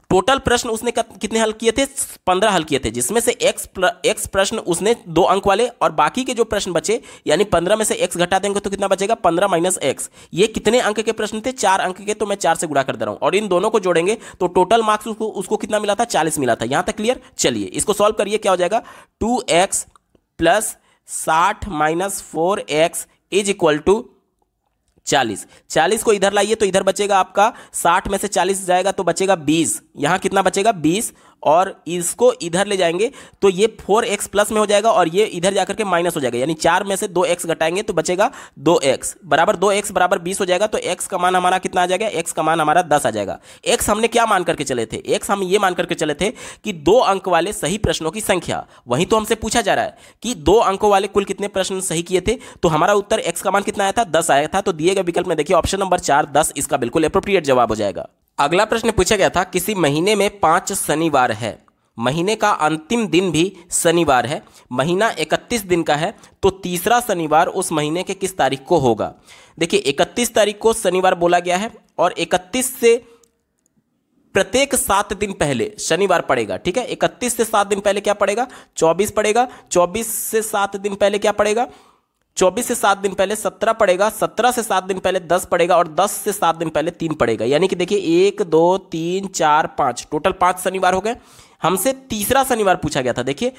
टोटल प्रश्न उसने कितने हल किए थे? 15 हल किए थे, जिसमें से x प्रश्न उसने 2 अंक वाले, और बाकी के जो प्रश्न बचे यानी 15 में से x घटा देंगे तो कितना बचेगा? 15 माइनस x। ये कितने अंक के प्रश्न थे? 4 अंक के, तो मैं 4 से गुणा कर दे रहा हूं, और इन दोनों को जोड़ेंगे तो टोटल मार्क्स उसको कितना मिला था? 40 मिला था। यहां तक क्लियर? चलिए इसको सॉल्व करिए, क्या हो जाएगा? 2x plus 60 minus 4x is equal to 40। 40 को इधर लाइए तो इधर बचेगा आपका 60 में से 40 जाएगा तो बचेगा 20। यहां कितना बचेगा? 20, और इसको इधर ले जाएंगे तो ये 4x प्लस में हो जाएगा, और ये इधर जाकर के माइनस हो जाएगा, यानी 4 में से 2x घटाएंगे तो बचेगा 2x बराबर 2x बराबर 20 हो जाएगा। तो x का मान हमारा कितना आ जाएगा? x का मान हमारा 10 आ जाएगा। x हमने क्या मान करके चले थे? x हम ये मान करके चले थे कि 2 अंक वाले सही प्रश्नों की संख्या। वहीं तो हमसे पूछा जा रहा है कि 2 अंकों वाले कुल कितने प्रश्न सही किए थे, तो हमारा उत्तर x का मान कितना आया था? 10 आया था। तो दिए गए विकल्प में देखिए ऑप्शन नंबर 4 10 इसका बिल्कुल एप्रोप्रिएट जवाब हो जाएगा। अगला प्रश्न पूछा गया था, किसी महीने में 5 शनिवार है, महीने का अंतिम दिन भी शनिवार है, महीना 31 दिन का है, तो तीसरा शनिवार उस महीने के किस तारीख को होगा? देखिए 31 तारीख को शनिवार बोला गया है, और 31 से प्रत्येक 7 दिन पहले शनिवार पड़ेगा। ठीक है, 31 से 7 दिन पहले क्या पड़ेगा? 24 पड़ेगा। 24 से 7 दिन पहले क्या पड़ेगा? 24 से 7 दिन पहले 17 पड़ेगा। 17 से 7 दिन पहले 10 पड़ेगा, और 10 से 7 दिन पहले 3 पड़ेगा। यानी कि देखिए 1 2 3 4 5 टोटल 5 शनिवार हो गए। हमसे तीसरा शनिवार पूछा गया था। देखिए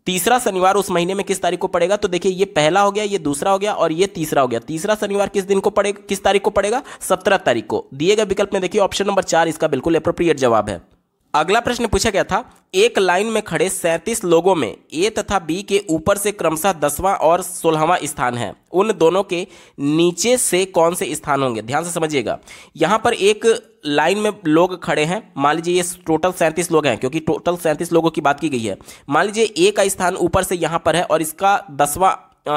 तीसरा शनिवार उस महीने में किस तारीख को पड़ेगा? तो देखिए ये पहला हो गया, ये दूसरा हो गया, और ये तीसरा हो गया। तीसरा शनिवार किस दिन को पड़ेगा? किस तारीख को पड़ेगा? 17 तारीख को। दिए गए विकल्प में देखिए ऑप्शन नंबर 4 इसका बिल्कुल एप्रोप्रिएट जवाब है। अगला प्रश्न पूछा गया था, एक लाइन में खड़े 37 लोगों में ए तथा बी के ऊपर से क्रमशः 10वां और 16वां स्थान है, उन दोनों के नीचे से कौन से स्थान होंगे। ध्यान से समझिएगा, यहाँ पर एक लाइन में लोग खड़े हैं, मान लीजिए ये टोटल 37 लोग हैं, क्योंकि टोटल 37 लोगों की बात की गई है। मान लीजिए ए का स्थान ऊपर से यहाँ पर है और इसका 10वां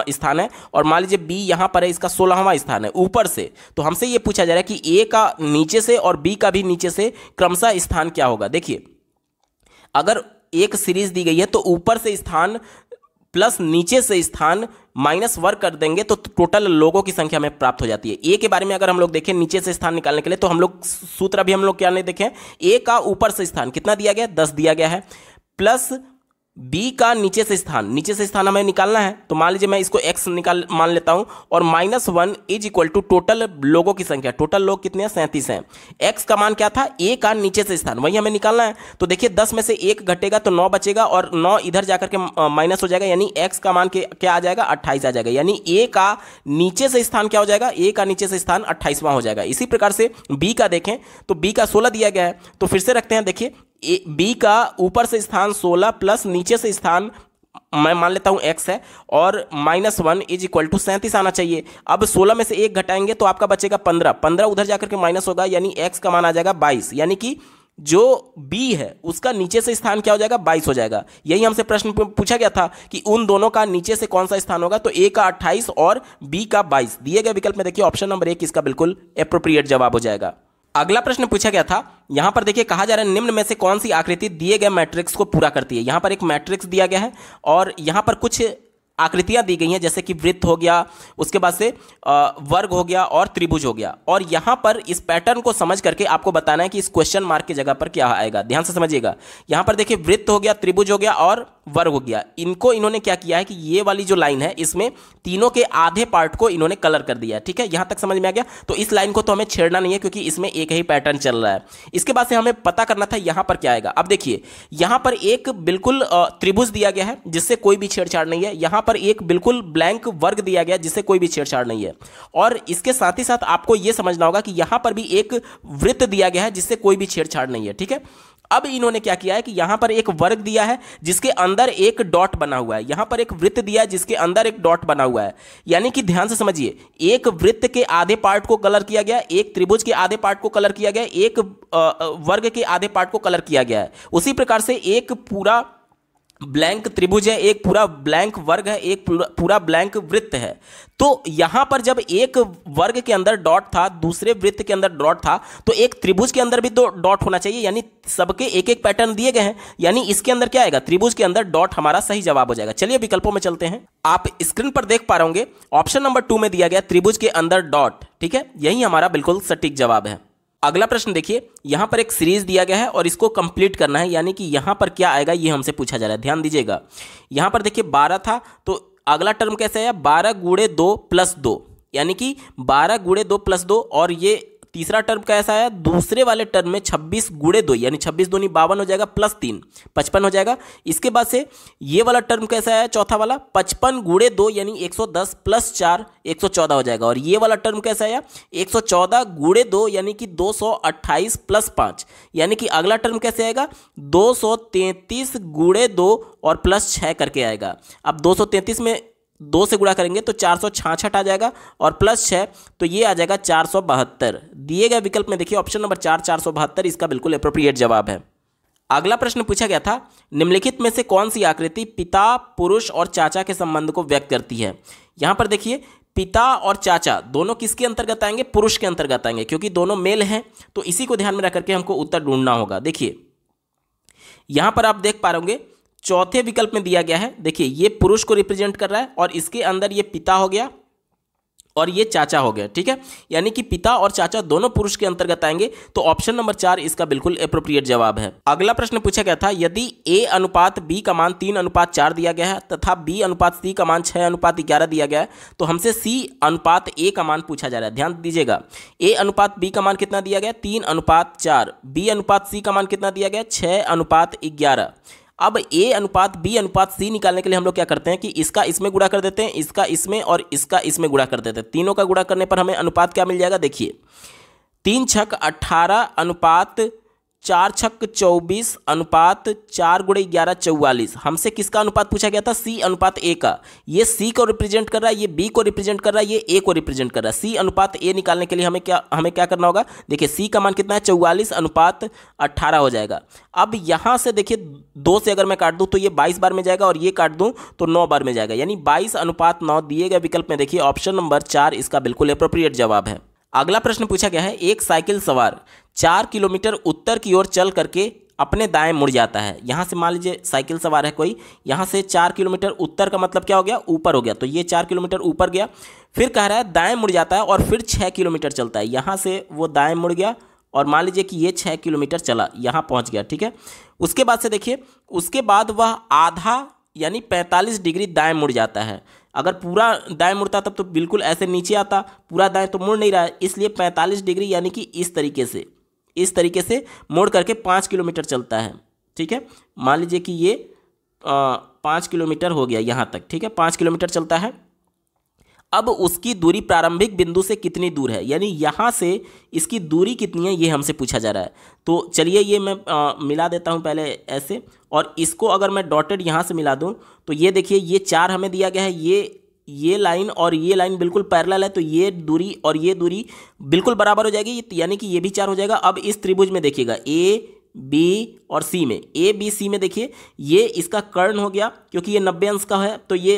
स्थान है, और मान लीजिए बी यहाँ पर है, इसका 16वां स्थान है ऊपर से। तो हमसे ये पूछा जा रहा है कि ए का नीचे से और बी का भी नीचे से क्रमशः स्थान क्या होगा। देखिए, अगर एक सीरीज दी गई है तो ऊपर से स्थान प्लस नीचे से स्थान माइनस वर्ग कर देंगे तो टोटल लोगों की संख्या हमें प्राप्त हो जाती है। ए के बारे में अगर हम लोग देखें नीचे से स्थान निकालने के लिए, तो हम लोग सूत्र अभी हम लोग क्या नहीं देखें, ए का ऊपर से स्थान कितना दिया गया है, 10 दिया गया है, प्लस बी का नीचे से स्थान हमें निकालना है। तो मान लीजिए मैं इसको x मान लेता हूं, और -1 इज इक्वल टू टोटल लोगों की संख्या। टोटल लोग कितने हैं, 37 हैं। x का मान क्या था, a का नीचे से स्थान, वही हमें निकालना है। तो देखिए 10 में से 1 घटेगा तो 9 बचेगा, और 9 इधर जाकर के माइनस हो जाएगा, यानी x का मान क्या आ जाएगा, 28 आ जाएगा। यानी a का नीचे से स्थान क्या हो जाएगा, a का नीचे से स्थान 28वां हो जाएगा। इसी प्रकार से b का देखें तो b का 16 दिया गया है, तो फिर से रखते हैं। देखिए बी का ऊपर से स्थान 16 प्लस नीचे से स्थान मैं मान लेता हूं x है, और -1 इज इक्वल टू 37 आना चाहिए। अब 16 में से 1 घटाएंगे तो आपका बचेगा 15 उधर जाकर के माइनस होगा, यानी x का मान आ जाएगा 22, यानी कि जो b है उसका नीचे से स्थान क्या हो जाएगा, 22 हो जाएगा। यही हमसे प्रश्न पूछा गया था कि उन दोनों का नीचे से कौन सा स्थान होगा, तो a का 28 और b का 22। दिए गए विकल्प में देखिए ऑप्शन नंबर 1 इसका बिल्कुल एप्रोप्रिएट जवाब हो जाएगा। अगला प्रश्न पूछा गया था, यहां पर देखिए कहा जा रहा है निम्न में से कौन सी आकृति दिए गए मैट्रिक्स को पूरा करती है। यहां पर एक मैट्रिक्स दिया गया है और यहां पर कुछ आकृतियां दी गई हैं, जैसे कि वृत्त हो गया, उसके बाद से वर्ग हो गया और त्रिभुज हो गया। और यहां पर इस पैटर्न को समझ करके आपको बताना है कि इस क्वेश्चन मार्क की जगह पर क्या आएगा। ध्यान से समझिएगा, यहां पर देखिए वृत्त हो गया, त्रिभुज हो गया और वर्ग हो गया। इनको इन्होंने क्या किया है कि ये वाली जो लाइन है इसमें तीनों के आधे पार्ट को इन्होंने कलर कर दिया है। ठीक है, यहां तक समझ में आ गया। तो इस लाइन को तो हमें छेड़ना नहीं है, क्योंकि इसमें एक ही पैटर्न चल रहा है। इसके बाद से हमें पता करना था यहां पर क्या आएगा। अब देखिए यहां पर एक बिल्कुल त्रिभुज दिया गया है जिससे कोई भी छेड़छाड़ नहीं है। यहां पर एक बिल्कुल ब्लैंक वर्ग दिया गया जिससे कोई भी छेड़छाड़ नहीं है। और इसके साथ ही साथ आपको यह समझना होगा कि यहां पर भी एक वृत्त दिया गया है जिससे कोई भी छेड़छाड़ नहीं है। ठीक है, अब इन्होंने क्या किया है कि यहां पर एक वर्ग दिया है जिसके अंदर एक डॉट बना हुआ है, यहां पर एक वृत्त दिया है जिसके अंदर एक डॉट बना हुआ है। यानी कि ध्यान से समझिए, एक वृत्त के आधे पार्ट को कलर किया गया, एक त्रिभुज के आधे पार्ट को कलर किया गया, एक वर्ग के आधे पार्ट को कलर किया गया है। उसी प्रकार से एक पूरा ब्लैंक त्रिभुज है, एक पूरा ब्लैंक वर्ग है, एक पूरा ब्लैंक वृत्त है। तो यहां पर जब एक वर्ग के अंदर डॉट था, दूसरे वृत्त के अंदर डॉट था, तो एक त्रिभुज के अंदर भी तो डॉट होना चाहिए। यानी सबके एक एक पैटर्न दिए गए हैं, यानी इसके अंदर क्या आएगा, त्रिभुज के अंदर डॉट हमारा सही जवाब हो जाएगा। चलिए विकल्पों में चलते हैं। आप स्क्रीन पर देख पा रहे होंगे ऑप्शन नंबर 2 में दिया गया त्रिभुज के अंदर डॉट। ठीक है, यही हमारा बिल्कुल सटीक जवाब है। अगला प्रश्न देखिए, यहां पर एक सीरीज दिया गया है और इसको कंप्लीट करना है, यानी कि यहां पर क्या आएगा ये हमसे पूछा जा रहा है। ध्यान दीजिएगा, यहां पर देखिए 12 था, तो अगला टर्म कैसे है, 12 गुणे 2 प्लस 2, यानी कि 12 गुणे 2 प्लस 2। और ये तीसरा टर्म कैसा है, दूसरे वाले टर्म में 26 गुणे 2, यानी 26 दूनी 52 हो जाएगा, प्लस 3 55 हो जाएगा। इसके बाद से ये वाला टर्म कैसा है, चौथा वाला 55 गुणे 2 यानी 110 प्लस 4 114 हो जाएगा। और ये वाला टर्म कैसा है, 114 गुणे 2 यानी कि 228 प्लस 5, यानी कि अगला टर्म कैसे आएगा, 233 गुणे 2 और प्लस 6 करके आएगा। अब 233 में 2 से गुणा करेंगे तो 466 आ जाएगा, और प्लस 6 तो ये आ जाएगा 472। दिए गए विकल्प में देखिए ऑप्शन नंबर 4 472 इसका बिल्कुल एप्रोप्रिएट जवाब है। अगला प्रश्न पूछा गया था, निम्नलिखित में से कौन सी आकृति पिता, पुरुष और चाचा के संबंध को व्यक्त करती है। यहां पर देखिए पिता और चाचा दोनों किसके अंतर्गत आएंगे, पुरुष के अंतर्गत आएंगे, क्योंकि दोनों मेल हैं। तो इसी को ध्यान में रख करके हमको उत्तर ढूंढना होगा। देखिए यहां पर आप देख पा रहे होंगे चौथे विकल्प में दिया गया है, देखिए ये पुरुष को रिप्रेजेंट कर रहा है और इसके अंदर ये पिता हो गया और ये चाचा हो गया। ठीक है, यानी कि पिता और चाचा दोनों पुरुष के अंतर्गत आएंगे। तो ऑप्शन नंबर 4 इसका बिल्कुल एप्रोप्रिएट जवाब है। अगला प्रश्न पूछा गया था, यदि a अनुपात b का मान 3:4 दिया गया है तथा b अनुपात c का मान 6:11 दिया गया है, तो हमसे c अनुपात a का मान पूछा जा रहा है। ध्यान दीजिएगा, a अनुपात b का मान कितना दिया गया, 3:4, b अनुपात c का मान कितना दिया गया, 6:11। अब a अनुपात b अनुपात c निकालने के लिए हम लोग क्या करते हैं कि इसका इसमें गुणा कर देते हैं, इसका इसमें और इसका इसमें गुणा कर देते हैं। तीनों का गुणा करने पर हमें अनुपात क्या मिल जाएगा, देखिए 3 छक 18 अनुपात 4 छक्क 24 अनुपात 4 गुणे 11 44। हमसे किसका अनुपात पूछा गया था? C अनुपात A का। ये C को रिप्रेजेंट कर रहा है, ये B को रिप्रेजेंट कर रहा है, ये A को रिप्रेजेंट कर रहा है। C अनुपात A निकालने के लिए हमें क्या करना होगा? देखिए C का मान कितना है? 44 अनुपात 18 हो जाएगा। अब यहाँ से देखिए 2 से अगर मैं काट दूँ तो ये 22 बार में जाएगा और ये काट दूँ तो 9 बार में जाएगा, यानी 22 अनुपात 9 दिए गए विकल्प में देखिए ऑप्शन नंबर 4 इसका बिल्कुल एप्रोप्रिएट जवाब है। अगला प्रश्न पूछा गया है, एक साइकिल सवार 4 किलोमीटर उत्तर की ओर चल करके अपने दाएं मुड़ जाता है। यहाँ से मान लीजिए साइकिल सवार है कोई, यहाँ से 4 किलोमीटर उत्तर का मतलब क्या हो गया? ऊपर हो गया, तो ये 4 किलोमीटर ऊपर गया। फिर कह रहा है दाएं मुड़ जाता है और फिर 6 किलोमीटर चलता है। यहाँ से वो दाएं मुड़ गया और मान लीजिए कि ये 6 किलोमीटर चला, यहाँ पहुँच गया, ठीक है। उसके बाद से देखिए, उसके बाद वह आधा यानी 45 डिग्री दाएं मुड़ जाता है। अगर पूरा दाएं मुड़ता तब तो बिल्कुल ऐसे नीचे आता, पूरा दाएं तो मुड़ नहीं रहा है, इसलिए 45 डिग्री यानी कि इस तरीके से मुड़ करके 5 किलोमीटर चलता है, ठीक है। मान लीजिए कि ये 5 किलोमीटर हो गया यहाँ तक, ठीक है, 5 किलोमीटर चलता है। अब उसकी दूरी प्रारंभिक बिंदु से कितनी दूर है, यानी यहाँ से इसकी दूरी कितनी है, ये हमसे पूछा जा रहा है। तो चलिए ये मैं मिला देता हूँ पहले ऐसे, और इसको अगर मैं डॉटेड यहाँ से मिला दूँ तो ये देखिए ये 4 हमें दिया गया है, ये लाइन और ये लाइन बिल्कुल पैरेलल है, तो ये दूरी और ये दूरी बिल्कुल बराबर हो जाएगी, यानी कि ये भी 4 हो जाएगा। अब इस त्रिभुज में देखिएगा A, B और C में, A, B, C में देखिए ये इसका कर्ण हो गया, क्योंकि ये 90 अंश का है तो ये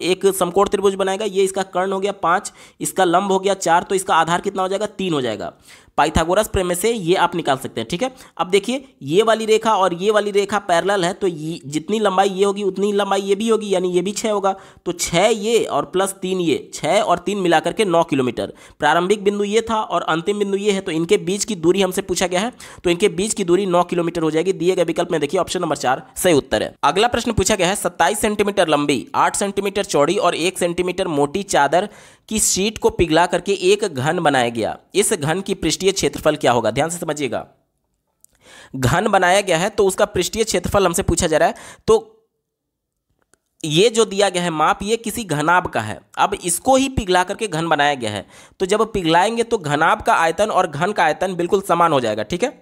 एक समकोण त्रिभुज बनाएगा। ये इसका कर्ण हो गया 5, इसका लंब हो गया 4, तो इसका आधार कितना हो जाएगा? 3 हो जाएगा। पाइथागोरस प्रमेय से ये आप निकाल सकते हैं, ठीक है। अब देखिए ये वाली रेखा और ये वाली रेखा पैरेलल है, तो ये जितनी लंबाई ये होगी उतनी लंबाई ये भी होगी, यानी ये भी 6 होगा। तो 6 ये और प्लस 3 ये, 6 और 3 मिलाकर के 9 किलोमीटर। प्रारंभिक बिंदु ये था और अंतिम बिंदु ये है, तो इनके बीच की दूरी हमसे पूछा गया है, तो इनके बीच की दूरी 9 किलोमीटर हो जाएगी। दिए गए विकल्प में देखिए ऑप्शन नंबर 4 सही उत्तर है। अगला प्रश्न पूछा गया है, 27 सेंटीमीटर लंबी, 8 सेंटीमीटर चौड़ी और 1 सेंटीमीटर मोटी चादर की शीट को पिघला करके एक घन बनाया गया। इस घन की पृष्ठीय क्षेत्रफल क्या होगा? ध्यान से समझिएगा, घन बनाया गया है तो उसका पृष्ठीय क्षेत्रफल हमसे पूछा जा रहा है। तो ये जो दिया गया है माप, ये किसी घनाभ का है। अब इसको ही पिघला करके घन बनाया गया है, तो जब पिघलाएंगे तो घनाभ का आयतन और घन का आयतन बिल्कुल समान हो जाएगा, ठीक है।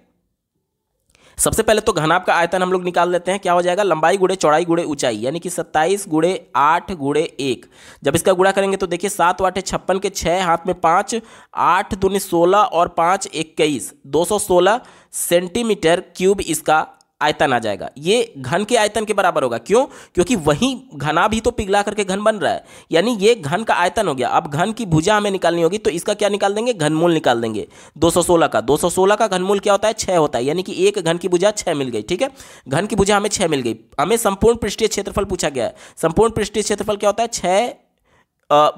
सबसे पहले तो घनाभ का आयतन हम लोग निकाल लेते हैं, क्या हो जाएगा? लंबाई गुणे चौड़ाई गुणे ऊंचाई, यानी कि 27 गुणे 8 गुणे 1। जब इसका गुणा करेंगे तो देखिए 7 वाटे 56 के 6, हाथ में 5, 8 दूनी 16 और 5 21, 216 सेंटीमीटर क्यूब इसका आयतन आ जाएगा। ये घन के आयतन के बराबर होगा। क्यों? क्योंकि वही घनाभ ही तो पिघला करके घन बन रहा है, यानी ये घन का आयतन हो गया। अब घन की भुजा हमें निकालनी होगी, तो इसका क्या निकाल देंगे? घनमूल निकाल देंगे 216 का घनमूल क्या होता है? 6 होता है, यानी कि एक घन की भुजा 6 मिल गई, ठीक है। घन की भुजा हमें 6 मिल गई। हमें संपूर्ण पृष्ठीय क्षेत्रफल पूछा गया है। संपूर्ण पृष्ठीय क्षेत्रफल क्या होता है? 6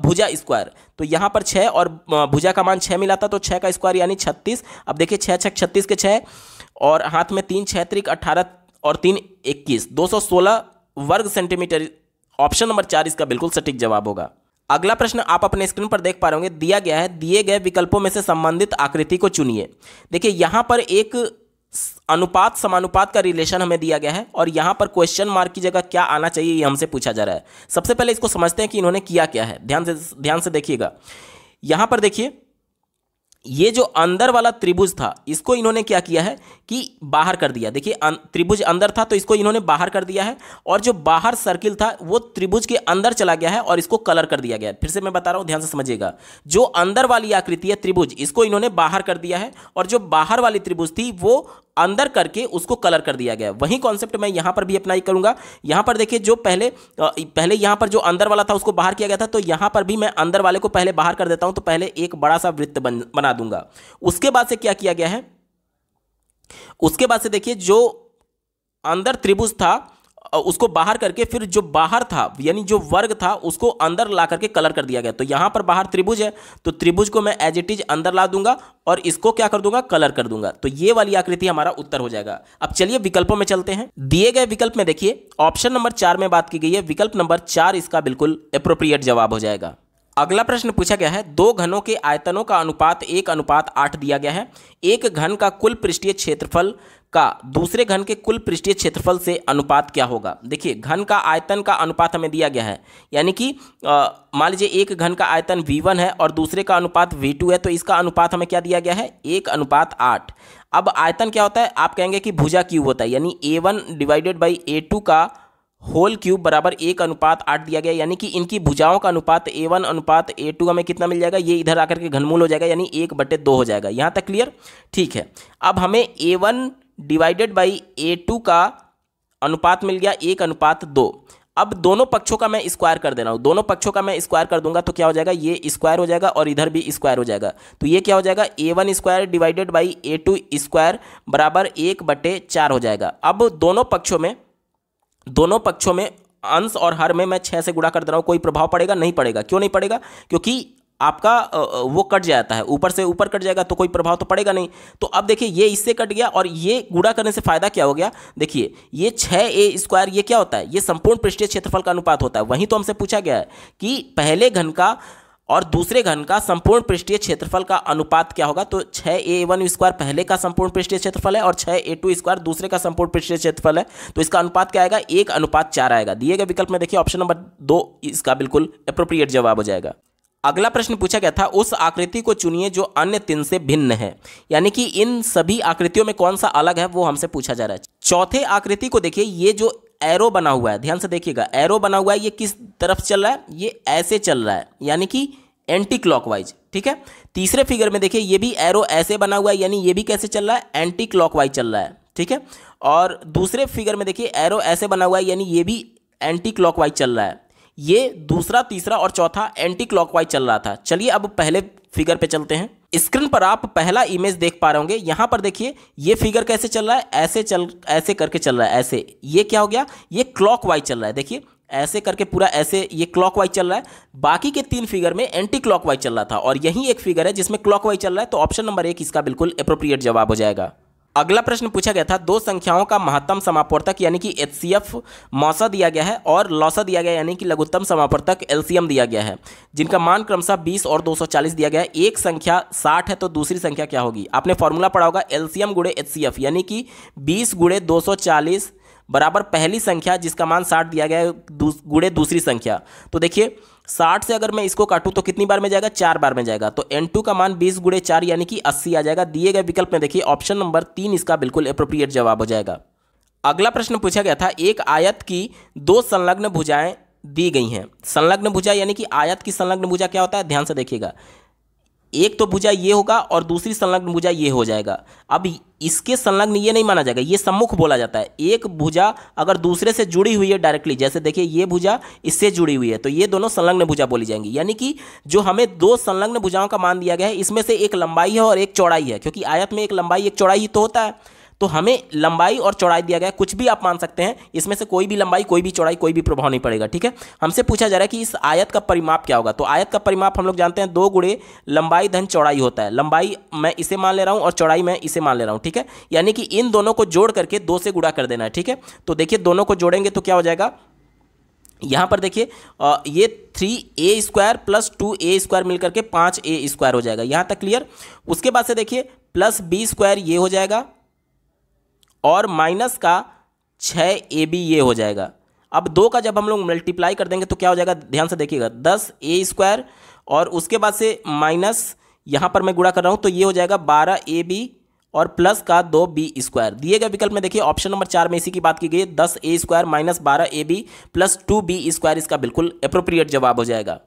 भुजा स्क्वायर। तो यहाँ पर 6 और भुजा का मान 6 मिला था, तो 6 का स्क्वायर यानी 36। अब देखिए 6 छक 36 के 6 और हाथ में 3 6 त्रिक 18 और 3 21, 216 वर्ग सेंटीमीटर। ऑप्शन नंबर 4 इसका बिल्कुल सटीक जवाब होगा। अगला प्रश्न आप अपने स्क्रीन पर देख पा रहे होंगे, दिया गया है, दिए गए विकल्पों में से संबंधित आकृति को चुनिए। देखिए यहाँ पर एक अनुपात समानुपात का रिलेशन हमें दिया गया है और यहाँ पर क्वेश्चन मार्क की जगह क्या आना चाहिए ये हमसे पूछा जा रहा है। सबसे पहले इसको समझते हैं कि इन्होंने किया क्या है। ध्यान से देखिएगा। यहाँ पर देखिए ये जो अंदर वाला त्रिभुज था इसको इन्होंने क्या किया है कि बाहर कर दिया। देखिए त्रिभुज अंदर था तो इसको इन्होंने बाहर कर दिया है, और जो बाहर सर्किल था वो त्रिभुज के अंदर चला गया है और इसको कलर कर दिया गया है। फिर से मैं बता रहा हूं, ध्यान से समझिएगा। जो अंदर वाली आकृति है त्रिभुज, इसको इन्होंने बाहर कर दिया है, और जो बाहर वाली त्रिभुज थी वो अंदर करके उसको कलर कर दिया गया। वही कॉन्सेप्ट मैं यहां पर भी अप्लाई करूंगा। यहां पर देखिए जो पहले यहां पर जो अंदर वाला था उसको बाहर किया गया था, तो यहां पर भी मैं अंदर वाले को पहले बाहर कर देता हूं। तो पहले एक बड़ा सा वृत्त बना दूंगा। उसके बाद से क्या किया गया है, उसके बाद से देखिए जो अंदर त्रिभुज था उसको बाहर करके फिर जो बाहर था यानी जो वर्ग था उसको अंदर ला करके कलर कर दिया गया। तो यहां पर बाहर त्रिभुज है तो त्रिभुज को मैं एज इट इज अंदर ला दूंगा और इसको क्या कर दूंगा? कलर कर दूंगा। तो ये वाली आकृति हमारा उत्तर हो जाएगा। अब चलिए विकल्पों में चलते हैं। दिए गए विकल्प में देखिए ऑप्शन नंबर 4 में बात की गई है, विकल्प नंबर 4 इसका बिल्कुल एप्रोप्रिएट जवाब हो जाएगा। अगला प्रश्न पूछा गया है, दो घनों के आयतनों का अनुपात 1:8 दिया गया है। एक घन का कुल पृष्ठीय क्षेत्रफल का दूसरे घन के कुल पृष्ठीय क्षेत्रफल से अनुपात क्या होगा? देखिए घन का आयतन का अनुपात हमें दिया गया है, यानी कि मान लीजिए एक घन का आयतन V1 है और दूसरे का अनुपात V2 है, तो इसका अनुपात हमें क्या दिया गया है? 1:8। अब आयतन क्या होता है, आप कहेंगे कि भुजा क्यूब होता है, यानी A1 डिवाइडेड बाई A2 का होल क्यूब बराबर 1:8 दिया गया, यानी कि इनकी भुजाओं का अनुपात A1 अनुपात A2 हमें कितना मिल जाएगा, ये इधर आकर के घनमूल हो जाएगा, यानी 1/2 हो जाएगा। यहाँ तक क्लियर? ठीक है। अब हमें A1 डिवाइडेड बाई A2 का अनुपात मिल गया 1:2। अब दोनों पक्षों का मैं स्क्वायर कर दे रहा हूँ, दोनों पक्षों का मैं स्क्वायर कर दूंगा तो क्या हो जाएगा, ये स्क्वायर हो जाएगा और इधर भी स्क्वायर हो जाएगा। तो ये क्या हो जाएगा, A1 square divided by A2 square बराबर 1/4 हो जाएगा। अब दोनों पक्षों में अंश और हर में मैं 6 से गुणा कर दे रहा हूँ, कोई प्रभाव पड़ेगा? नहीं पड़ेगा। क्यों नहीं पड़ेगा? क्योंकि आपका वो कट जाता है, ऊपर से ऊपर कट जाएगा तो कोई प्रभाव तो पड़ेगा नहीं। तो अब देखिए ये इससे कट गया और ये गुणा करने से फायदा क्या हो गया, देखिए ये 6A स्क्वायर ये क्या होता है, ये संपूर्ण पृष्ठीय क्षेत्रफल का अनुपात होता है। वहीं तो हमसे पूछा गया है कि पहले घन का और दूसरे घन का संपूर्ण पृष्ठीय क्षेत्रफल का अनुपात क्या होगा। तो 6A1 स्क्वायर पहले का संपूर्ण पृष्ठीय क्षेत्रफल है और 6A2 स्क्वायर दूसरे का संपूर्ण पृष्ठीय क्षेत्रफल है, तो इसका अनुपात क्या आएगा, 1:4 आएगा। दिए गए विकल्प में देखिए ऑप्शन नंबर 2 इसका बिल्कुल एप्रोप्रिएट जवाब हो जाएगा। अगला प्रश्न पूछा गया था, उस आकृति को चुनिए जो अन्य 3 से भिन्न है, यानी कि इन सभी आकृतियों में कौन सा अलग है वो हमसे पूछा जा रहा है। चौथे आकृति को देखिए, ये जो एरो बना हुआ है, ध्यान से देखिएगा, एरो बना हुआ है, ये किस तरफ चल रहा है, ये ऐसे चल रहा है, यानी कि एंटी क्लॉकवाइज। ठीक है। तीसरे फिगर में देखिए, ये भी एरो ऐसे बना हुआ है, यानी ये भी कैसे चल रहा है, एंटी क्लॉकवाइज चल रहा है। ठीक है। और दूसरे फिगर में देखिए एरो ऐसे बना हुआ है, यानी ये भी एंटी क्लॉकवाइज चल रहा है। ये दूसरा, तीसरा और चौथा एंटी क्लॉकवाइज चल रहा था। चलिए अब पहले फिगर पे चलते हैं। स्क्रीन पर आप पहला इमेज देख पा रहे होंगे। यहां पर देखिए ये फिगर कैसे चल रहा है, ऐसे करके चल रहा है, ऐसे। ये क्या हो गया, ये क्लॉकवाइज चल रहा है। देखिए ऐसे करके पूरा ऐसे ये क्लॉकवाइज चल रहा है। बाकी के 3 फिगर में एंटी क्लॉकवाइज चल रहा था और यही एक फिगर है जिसमें क्लॉकवाइज चल रहा है। तो ऑप्शन नंबर 1 इसका बिल्कुल एप्रोप्रिएट जवाब हो जाएगा। अगला प्रश्न पूछा गया था, 2 संख्याओं का महत्तम समापवर्तक यानी कि HCF मौसा दिया गया है और लौसा दिया गया यानी कि लघुत्तम समापवर्तक LCM दिया गया है, जिनका मान क्रमशः 20 और 240 दिया गया है। एक संख्या 60 है तो दूसरी संख्या क्या होगी। आपने फॉर्मूला पढ़ा होगा LCM गुणे HCF, यानी कि 20 गुणे 240 बराबर पहली संख्या जिसका मान 60 दिया गया है गुणे दूसरी संख्या। तो देखिए 60 से अगर मैं इसको काटूं तो कितनी बार में जाएगा, 4 बार में जाएगा। तो N2 का मान 20 गुणे 4 यानी कि 80 आ जाएगा। दिए गए विकल्प में देखिए ऑप्शन नंबर 3 इसका बिल्कुल एप्रोप्रिएट जवाब हो जाएगा। अगला प्रश्न पूछा गया था, एक आयत की 2 संलग्न भुजाएं दी गई हैं। संलग्न भुजा यानी कि आयत की संलग्न भुजा क्या होता है, ध्यान से देखिएगा। एक तो भुजा ये होगा और दूसरी संलग्न भुजा ये हो जाएगा। अब इसके संलग्न ये नहीं माना जाएगा, ये सम्मुख बोला जाता है। एक भुजा अगर दूसरे से जुड़ी हुई है डायरेक्टली, जैसे देखिए ये भुजा इससे जुड़ी हुई है, तो ये दोनों संलग्न भुजा बोली जाएंगी। यानी कि जो हमें 2 संलग्न भुजाओं का मान दिया गया है, इसमें से एक लंबाई है और एक चौड़ाई है, क्योंकि आयत में एक लंबाई एक चौड़ाई ही तो होता है। तो हमें लंबाई और चौड़ाई दिया गया है, कुछ भी आप मान सकते हैं, इसमें से कोई भी लंबाई कोई भी चौड़ाई कोई भी प्रभाव नहीं पड़ेगा। ठीक है। हमसे पूछा जा रहा है कि इस आयत का परिमाप क्या होगा। तो आयत का परिमाप हम लोग जानते हैं 2 गुणे लंबाई धन चौड़ाई होता है। लंबाई मैं इसे मान ले रहा हूं और चौड़ाई मैं इसे मान ले रहा हूं। ठीक है। यानी कि इन दोनों को जोड़ करके 2 से गुणा कर देना है। ठीक है। तो देखिए दोनों को जोड़ेंगे तो क्या हो जाएगा, यहां पर देखिए ये 3A square plus 2A square मिलकर के 5A स्क्वायर हो जाएगा। यहां तक क्लियर। उसके बाद से देखिए प्लस B स्क्वायर ये हो जाएगा और माइनस का 6AB ये हो जाएगा। अब 2 का जब हम लोग मल्टीप्लाई कर देंगे तो क्या हो जाएगा, ध्यान से देखिएगा, 10A स्क्वायर और उसके बाद से माइनस यहाँ पर मैं गुणा कर रहा हूँ तो ये हो जाएगा 12AB और प्लस का 2B स्क्वायर। दिए गए विकल्प में देखिए ऑप्शन नंबर 4 में इसी की बात की गई है, 10A square minus 12AB plus 2B square इसका बिल्कुल एप्रोप्रिएट जवाब हो जाएगा।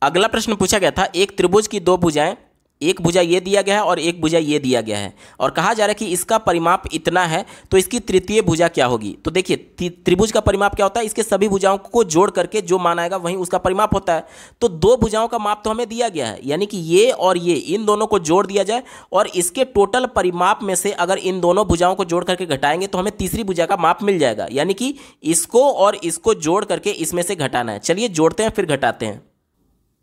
अगला प्रश्न पूछा गया था, एक त्रिभुज की 2 भुजाएं, एक भुजा ये दिया गया है और एक भुजा ये दिया गया है और कहा जा रहा है कि इसका परिमाप इतना है, तो इसकी तृतीय भुजा क्या होगी। तो देखिए त्रिभुज का परिमाप क्या होता है, इसके सभी भुजाओं को जोड़ करके जो मान आएगा वहीं उसका परिमाप होता है। तो 2 भुजाओं का माप तो हमें दिया गया है, यानी कि ये और ये, इन दोनों को जोड़ दिया जाए और इसके टोटल परिमाप में से अगर इन दोनों भुजाओं को जोड़ करके घटाएंगे तो हमें तीसरी भुजा का माप मिल जाएगा। यानी कि इसको और इसको जोड़ करके इसमें से घटाना है। चलिए जोड़ते हैं फिर घटाते हैं।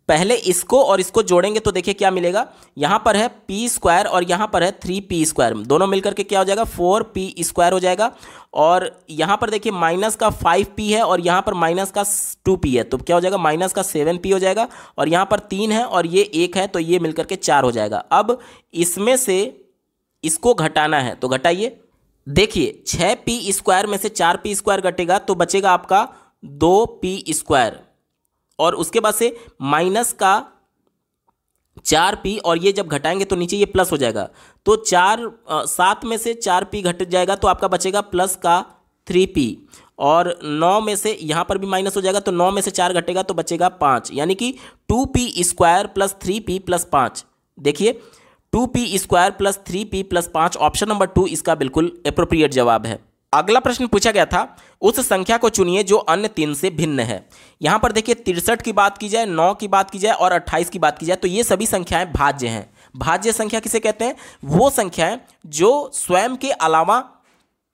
पहले इसको और इसको जोड़ेंगे तो देखिए क्या मिलेगा, यहां पर है P स्क्वायर और यहां पर है 3P स्क्वायर, दोनों मिलकर के क्या हो जाएगा 4P स्क्वायर हो जाएगा। और यहां पर देखिए माइनस का 5P है और यहां पर माइनस का 2P है, तो क्या हो जाएगा माइनस का 7P हो जाएगा। और यहां पर 3 है और ये 1 है तो ये मिलकर के 4 हो जाएगा। अब इसमें से इसको घटाना है तो घटाइए। देखिए 6P स्क्वायर में से 4P स्क्वायर घटेगा तो बचेगा आपका 2P स्क्वायर और उसके बाद से माइनस का 4p और ये जब घटाएंगे तो नीचे ये प्लस हो जाएगा, तो 7 में से 4p घट जाएगा तो आपका बचेगा प्लस का 3p, और 9 में से यहाँ पर भी माइनस हो जाएगा तो 9 में से 4 घटेगा तो बचेगा 5, यानी कि 2p² प्लस 3p प्लस 5। देखिए 2p² plus 3p plus 5, option number 2 इसका बिल्कुल एप्रोप्रिएट जवाब है। अगला प्रश्न पूछा गया था, उस संख्या को चुनिए जो अन्य 3 से भिन्न है। यहाँ पर देखिए 63 की बात की जाए, 9 की बात की जाए और 28 की बात की जाए तो ये सभी संख्याएं भाज्य हैं। भाज्य संख्या किसे कहते हैं? वो संख्याएं जो स्वयं के अलावा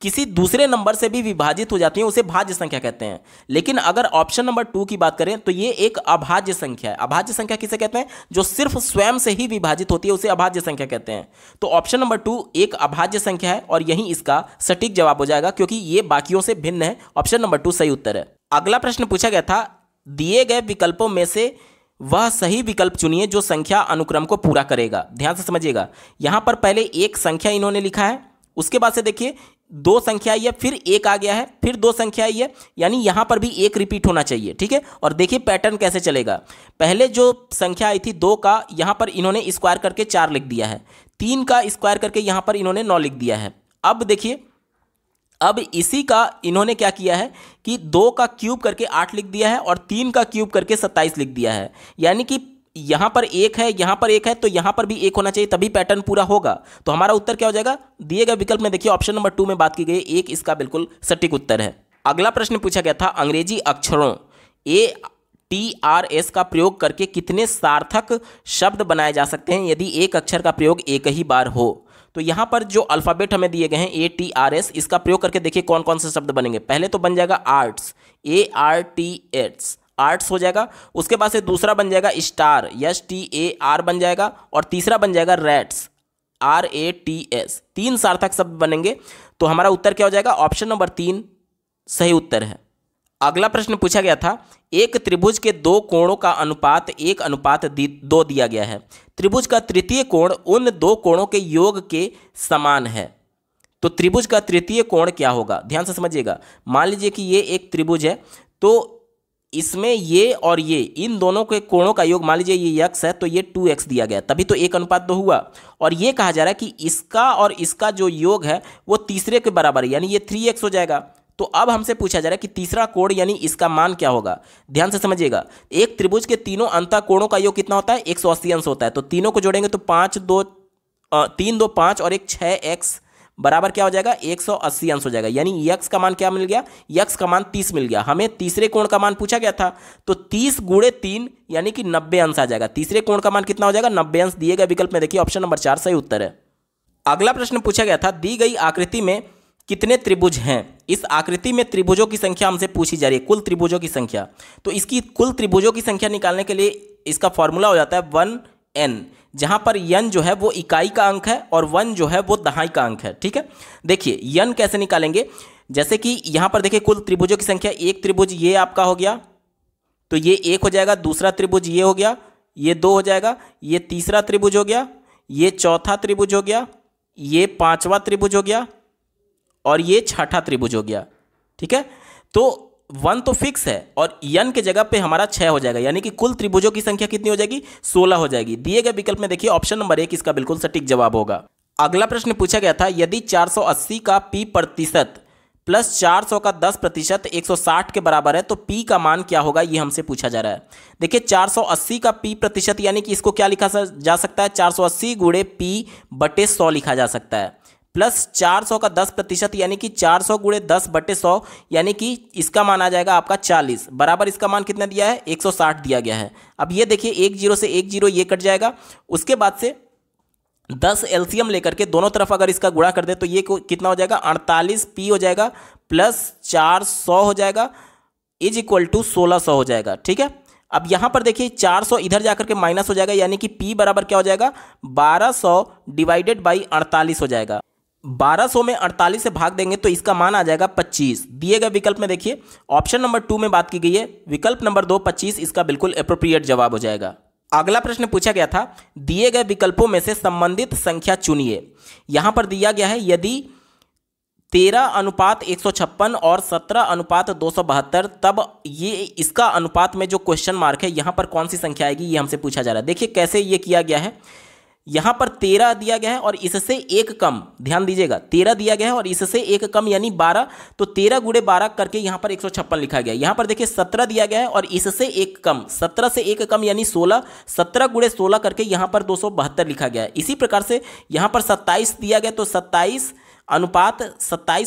किसी दूसरे नंबर से भी विभाजित हो जाती हैं उसे भाज्य संख्या कहते हैं। लेकिन अगर ऑप्शन नंबर 2 की बात करें तो ये एक अभाज्य संख्या है। अभाज्य संख्या किसे कहते हैं? जो सिर्फ स्वयं से ही विभाजित होती है उसे अभाज्य संख्या कहते हैं। तो ऑप्शन नंबर 2 एक अभाज्य संख्या है और यही इसका सटीक जवाब हो जाएगा, क्योंकि ये बाकियों से भिन्न है। ऑप्शन नंबर 2 सही उत्तर है। अगला प्रश्न पूछा गया था, दिए गए विकल्पों में से वह सही विकल्प चुनिए जो संख्या अनुक्रम को पूरा करेगा। ध्यान से समझिएगा, यहां पर पहले एक संख्या इन्होंने लिखा है, उसके बाद से देखिए 2 संख्या आई है, फिर 1 आ गया है, फिर 2 संख्या आई है, यानी यहां पर भी 1 रिपीट होना चाहिए। ठीक है, और देखिए पैटर्न कैसे चलेगा। पहले जो संख्या आई थी 2 का, यहां पर इन्होंने स्क्वायर करके 4 लिख दिया है, 3 का स्क्वायर करके यहां पर इन्होंने 9 लिख दिया है। अब देखिए, अब इसी का इन्होंने क्या किया है कि 2 का क्यूब करके 8 लिख दिया है और 3 का क्यूब करके 27 लिख दिया है, यानी कि यहां पर 1 है, यहां पर 1 है, तो यहां पर भी 1 होना चाहिए, तभी पैटर्न पूरा होगा। तो हमारा उत्तर क्या हो जाएगा? दिए गए विकल्प में देखिए ऑप्शन नंबर 2 में बात की गई 1 इसका बिल्कुल सटीक उत्तर है। अगला प्रश्न पूछा गया था, अंग्रेजी अक्षरों ATRS का प्रयोग करके कितने सार्थक शब्द बनाए जा सकते हैं यदि एक अक्षर का प्रयोग एक ही बार हो? तो यहां पर जो अल्फाबेट हमें दिए गए हैं ATRS, इसका प्रयोग करके देखिए कौन कौन से शब्द बनेंगे। पहले तो बन जाएगा आर्ट्स, ARTS, आर्ट्स हो जाएगा। उसके बाद से दूसरा बन जाएगा स्टार, STAR बन जाएगा, और तीसरा बन जाएगा रैट्स, RATS। 3 सार्थक शब्द बनेंगे। तो हमारा उत्तर क्या हो जाएगा? ऑप्शन नंबर 3 सही उत्तर है। अगला प्रश्न पूछा गया था, एक त्रिभुज के 2 कोणों का अनुपात 1:2 दिया गया है। त्रिभुज का तृतीय कोण उन 2 कोणों के योग के समान है। तो त्रिभुज का तृतीय कोण क्या होगा? ध्यान से समझिएगा। मान लीजिए कि ये एक त्रिभुज है, तो इसमें ये और ये इन दोनों के कोणों का योग, मान लीजिए ये x है तो ये 2x दिया गया, तभी तो 1:2 हुआ। और ये कहा जा रहा है कि इसका और इसका जो योग है वो तीसरे के बराबर है, यानी ये 3x हो जाएगा। तो अब हमसे पूछा जा रहा है कि तीसरा कोण यानी इसका मान क्या होगा? ध्यान से समझिएगा, एक त्रिभुज के तीनों अंतः कोणों का योग कितना होता है? 180 अंश होता है। तो तीनों को जोड़ेंगे तो 3 2 5 और एक 6x बराबर क्या हो जाएगा? 180 अंश हो जाएगा। यानी x का मान क्या मिल गया? x का मान 30 मिल गया। हमें तीसरे कोण का मान पूछा गया था, तो 30 × 3 यानी कि 90 अंश आ जाएगा। तीसरे कोण का मान कितना हो जाएगा? 90 अंश। दिए गए विकल्प में देखिए ऑप्शन नंबर 4 सही उत्तर है। अगला प्रश्न पूछा गया था, दी गई आकृति में कितने त्रिभुज हैं? इस आकृति में त्रिभुजों की संख्या हमसे पूछी जा रही है, कुल त्रिभुजों की संख्या। तो इसकी कुल त्रिभुजों की संख्या निकालने के लिए इसका फॉर्मूला हो जाता है 1n, जहां पर n जो है वो इकाई का अंक है और 1 जो है वो दहाई का अंक है। ठीक है, देखिए n कैसे निकालेंगे? जैसे कि यहां पर देखिए कुल त्रिभुजों की संख्या, एक त्रिभुज ये आपका हो गया तो ये 1 हो जाएगा, दूसरा त्रिभुज ये हो गया, ये 2 हो जाएगा, ये तीसरा त्रिभुज हो गया, ये चौथा त्रिभुज हो गया, ये 5वां त्रिभुज हो गया और ये 6ठा त्रिभुज हो गया। ठीक है, तो 1 तो फिक्स है और n के जगह पे हमारा 6 हो जाएगा, यानी कि कुल त्रिभुजों की संख्या कितनी हो जाएगी? 16 हो जाएगी। दिए गए विकल्प में देखिए ऑप्शन नंबर 1 इसका बिल्कुल सटीक जवाब होगा। अगला प्रश्न पूछा गया था, यदि 480 का p% प्लस 400 का 10% 160 के बराबर है तो p का मान क्या होगा? ये हमसे पूछा जा रहा है। देखिए 480 का p% यानी कि इसको क्या लिखा जा सकता है? 480 × p/100 लिखा जा सकता है, प्लस 400 का 10% यानी कि 400 × 10/100 यानी कि इसका मान आ जाएगा आपका 40, बराबर इसका मान कितना दिया है? 160 दिया गया है। अब ये देखिए 1 0 से 1 0 ये कट जाएगा, उसके बाद से 10 एलसीएम लेकर के दोनों तरफ अगर इसका गुणा कर दे तो ये कितना हो जाएगा? 48p हो जाएगा प्लस 400 हो जाएगा इज इक्वल टू 1600 हो जाएगा। ठीक है, अब यहां पर देखिए 400 इधर जाकर के माइनस हो जाएगा, यानी कि p बराबर क्या हो जाएगा? 1200 / 48 हो जाएगा। 1200 में 48 से भाग देंगे तो इसका मान आ जाएगा 25। दिए गए विकल्प में देखिए ऑप्शन नंबर 2 में बात की गई है, विकल्प नंबर 2 25 इसका बिल्कुल एप्रोप्रिएट जवाब हो जाएगा। अगला प्रश्न पूछा गया था, दिए गए विकल्पों में से संबंधित संख्या चुनिए। यहां पर दिया गया है, यदि 13:156 और 17:272, तब ये इसका अनुपात में जो क्वेश्चन मार्क है यहाँ पर कौन सी संख्या आएगी, ये हमसे पूछा जा रहा है। देखिए कैसे ये किया गया है। यहाँ पर 13 दिया गया है और इससे एक कम, ध्यान दीजिएगा 13 दिया गया है और इससे एक कम यानी 12, तो 13 गुणे 12 करके यहाँ पर 156 लिखा गया। यहाँ पर देखिए 17 दिया गया है और इससे एक कम, 17 से एक कम यानी 16, 17 गुणे 16 करके यहाँ पर 272 लिखा गया है। इसी प्रकार से यहाँ पर 27 दिया गया, तो 27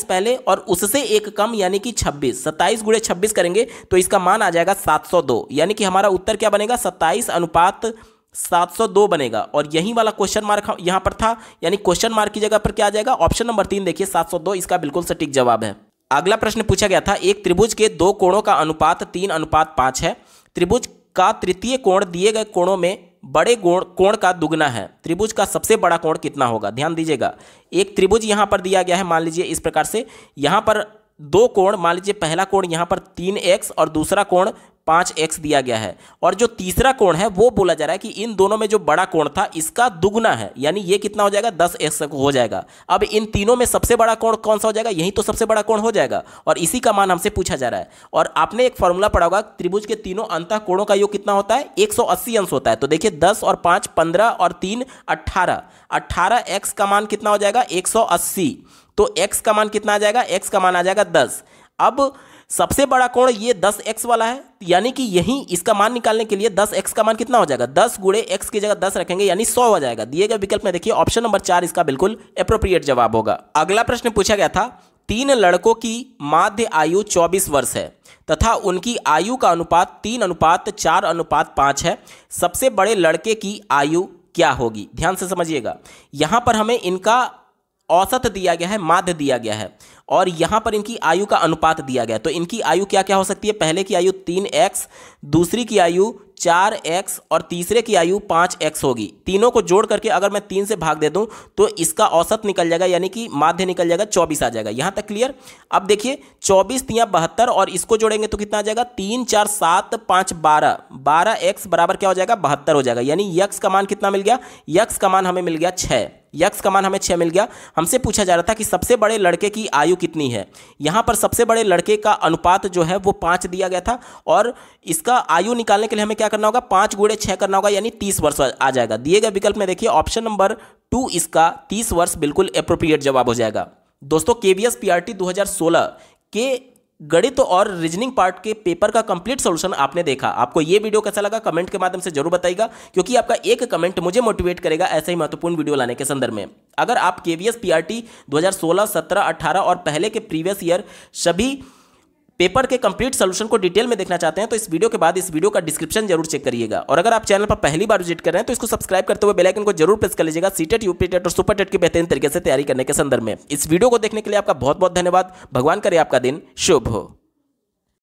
पहले और उससे एक कम यानी कि 26, 27 गुणे 26 करेंगे तो इसका मान आ जाएगा 702, यानी कि हमारा उत्तर क्या बनेगा, 27:702 बनेगा। और यही वाला क्वेश्चन मार्क यहां पर था, यानी क्वेश्चन मार्क की जगह पर क्या आ जाएगा, ऑप्शन नंबर 3 देखिए 702 इसका बिल्कुल सटीक जवाब है। अगला प्रश्न पूछा गया था, एक त्रिभुज के दो कोणों का अनुपात 3:5 है। त्रिभुज का तृतीय कोण दिए गए कोणों में बड़े कोण का दुगना है। त्रिभुज का सबसे बड़ा कोण कितना होगा, ध्यान दीजिएगा। एक त्रिभुज यहां पर दिया गया है, मान लीजिए इस प्रकार से, यहां पर दो कोण, मान लीजिए पहला कोण यहां पर 3x और दूसरा कोण 5x दिया गया है, और जो तीसरा कोण है वो बोला जा रहा है कि इन दोनों में जो बड़ा कोण था इसका दुगना है, यानी ये कितना हो जाएगा, 10x हो जाएगा। अब इन तीनों में सबसे बड़ा कोण कौन सा हो जाएगा, यही तो सबसे बड़ा कोण हो जाएगा, और इसी का मान हमसे पूछा जा रहा है। और आपने एक फॉर्मूला पढ़ा होगा, त्रिभुज के तीनों अंतः कोणों का योग कितना होता है, 180 अंश होता है। तो देखिए 10 और 5 15 और 3 18, 18x का मान कितना हो जाएगा, 180, तो x का मान कितना आ जाएगा, x का मान आ जाएगा 10। अब सबसे बड़ा कोण ये 10x वाला है, यानी कि यही इसका मान निकालने के लिए 10x का मान कितना हो जाएगा, 10 गुणे x की जगह 10 रखेंगे यानी 100 हो जाएगा। दिए गए विकल्प में देखिए ऑप्शन नंबर 4 इसका बिल्कुल एप्रोप्रिएट जवाब होगा। अगला प्रश्न पूछा गया था, 3 लड़कों की माध्य आयु 24 वर्ष है तथा उनकी आयु का अनुपात 3:4:5 है। सबसे बड़े लड़के की आयु क्या होगी, ध्यान से समझिएगा। यहां पर हमें इनका औसत दिया गया है, माध्य दिया गया है, और यहां पर इनकी आयु का अनुपात दिया गया है। तो इनकी आयु क्या क्या हो सकती है, पहले की आयु 3x, दूसरी की आयु 4x और तीसरे की आयु 5x होगी। तीनों को जोड़ करके अगर मैं 3 से भाग दे दूं तो इसका औसत निकल जाएगा, यानी कि माध्य निकल जाएगा, 24 आ जाएगा। यहां तक क्लियर। अब देखिए 24 × 72 और इसको जोड़ेंगे तो कितना आ जाएगा, 3 4 7 5 12, 12x बराबर क्या हो जाएगा, 72 हो जाएगा। यानी यक्स का मान कितना मिल गया, यक्स का मान हमें मिल गया 6, यक्स का मान हमें 6 मिल गया। हमसे पूछा जा रहा था कि सबसे बड़े लड़के की आयु कितनी है। यहां पर सबसे बड़े लड़के का अनुपात जो है वो 5 दिया गया था, और इसका आयु निकालने के लिए हमें क्या करना होगा, 5 गुणे 6 करना होगा, यानी 30 वर्ष आ जाएगा। दिए गए विकल्प में देखिए ऑप्शन नंबर 2 इसका 30 वर्ष बिल्कुल एप्रोप्रिएट जवाब हो जाएगा। दोस्तों केवीएस पीआरटी 2016 के गणित और रीजनिंग पार्ट के पेपर का कंप्लीट सॉल्यूशन आपने देखा। आपको ये वीडियो कैसा लगा कमेंट के माध्यम से जरूर बताइएगा, क्योंकि आपका एक कमेंट मुझे मोटिवेट करेगा ऐसे ही महत्वपूर्ण वीडियो लाने के संदर्भ में। अगर आप केवीएस पीआरटी 2016, 17, 18 और पहले के प्रीवियस ईयर सभी पेपर के कंप्लीट सॉल्यूशन को डिटेल में देखना चाहते हैं तो इस वीडियो के बाद इस वीडियो का डिस्क्रिप्शन जरूर चेक करिएगा। और अगर आप चैनल पर पहली बार विजिट कर रहे हैं तो इसको सब्सक्राइब करते हुए बेल आइकन को जरूर प्रेस कर लीजिएगा, सीटेट, यूपी टेट और सुपर टेट की बेहतरीन तरीके से तैयारी करने के संदर्भ में। इस वीडियो को देखने के लिए आपका बहुत बहुत धन्यवाद। भगवान करे आपका दिन शुभ हो।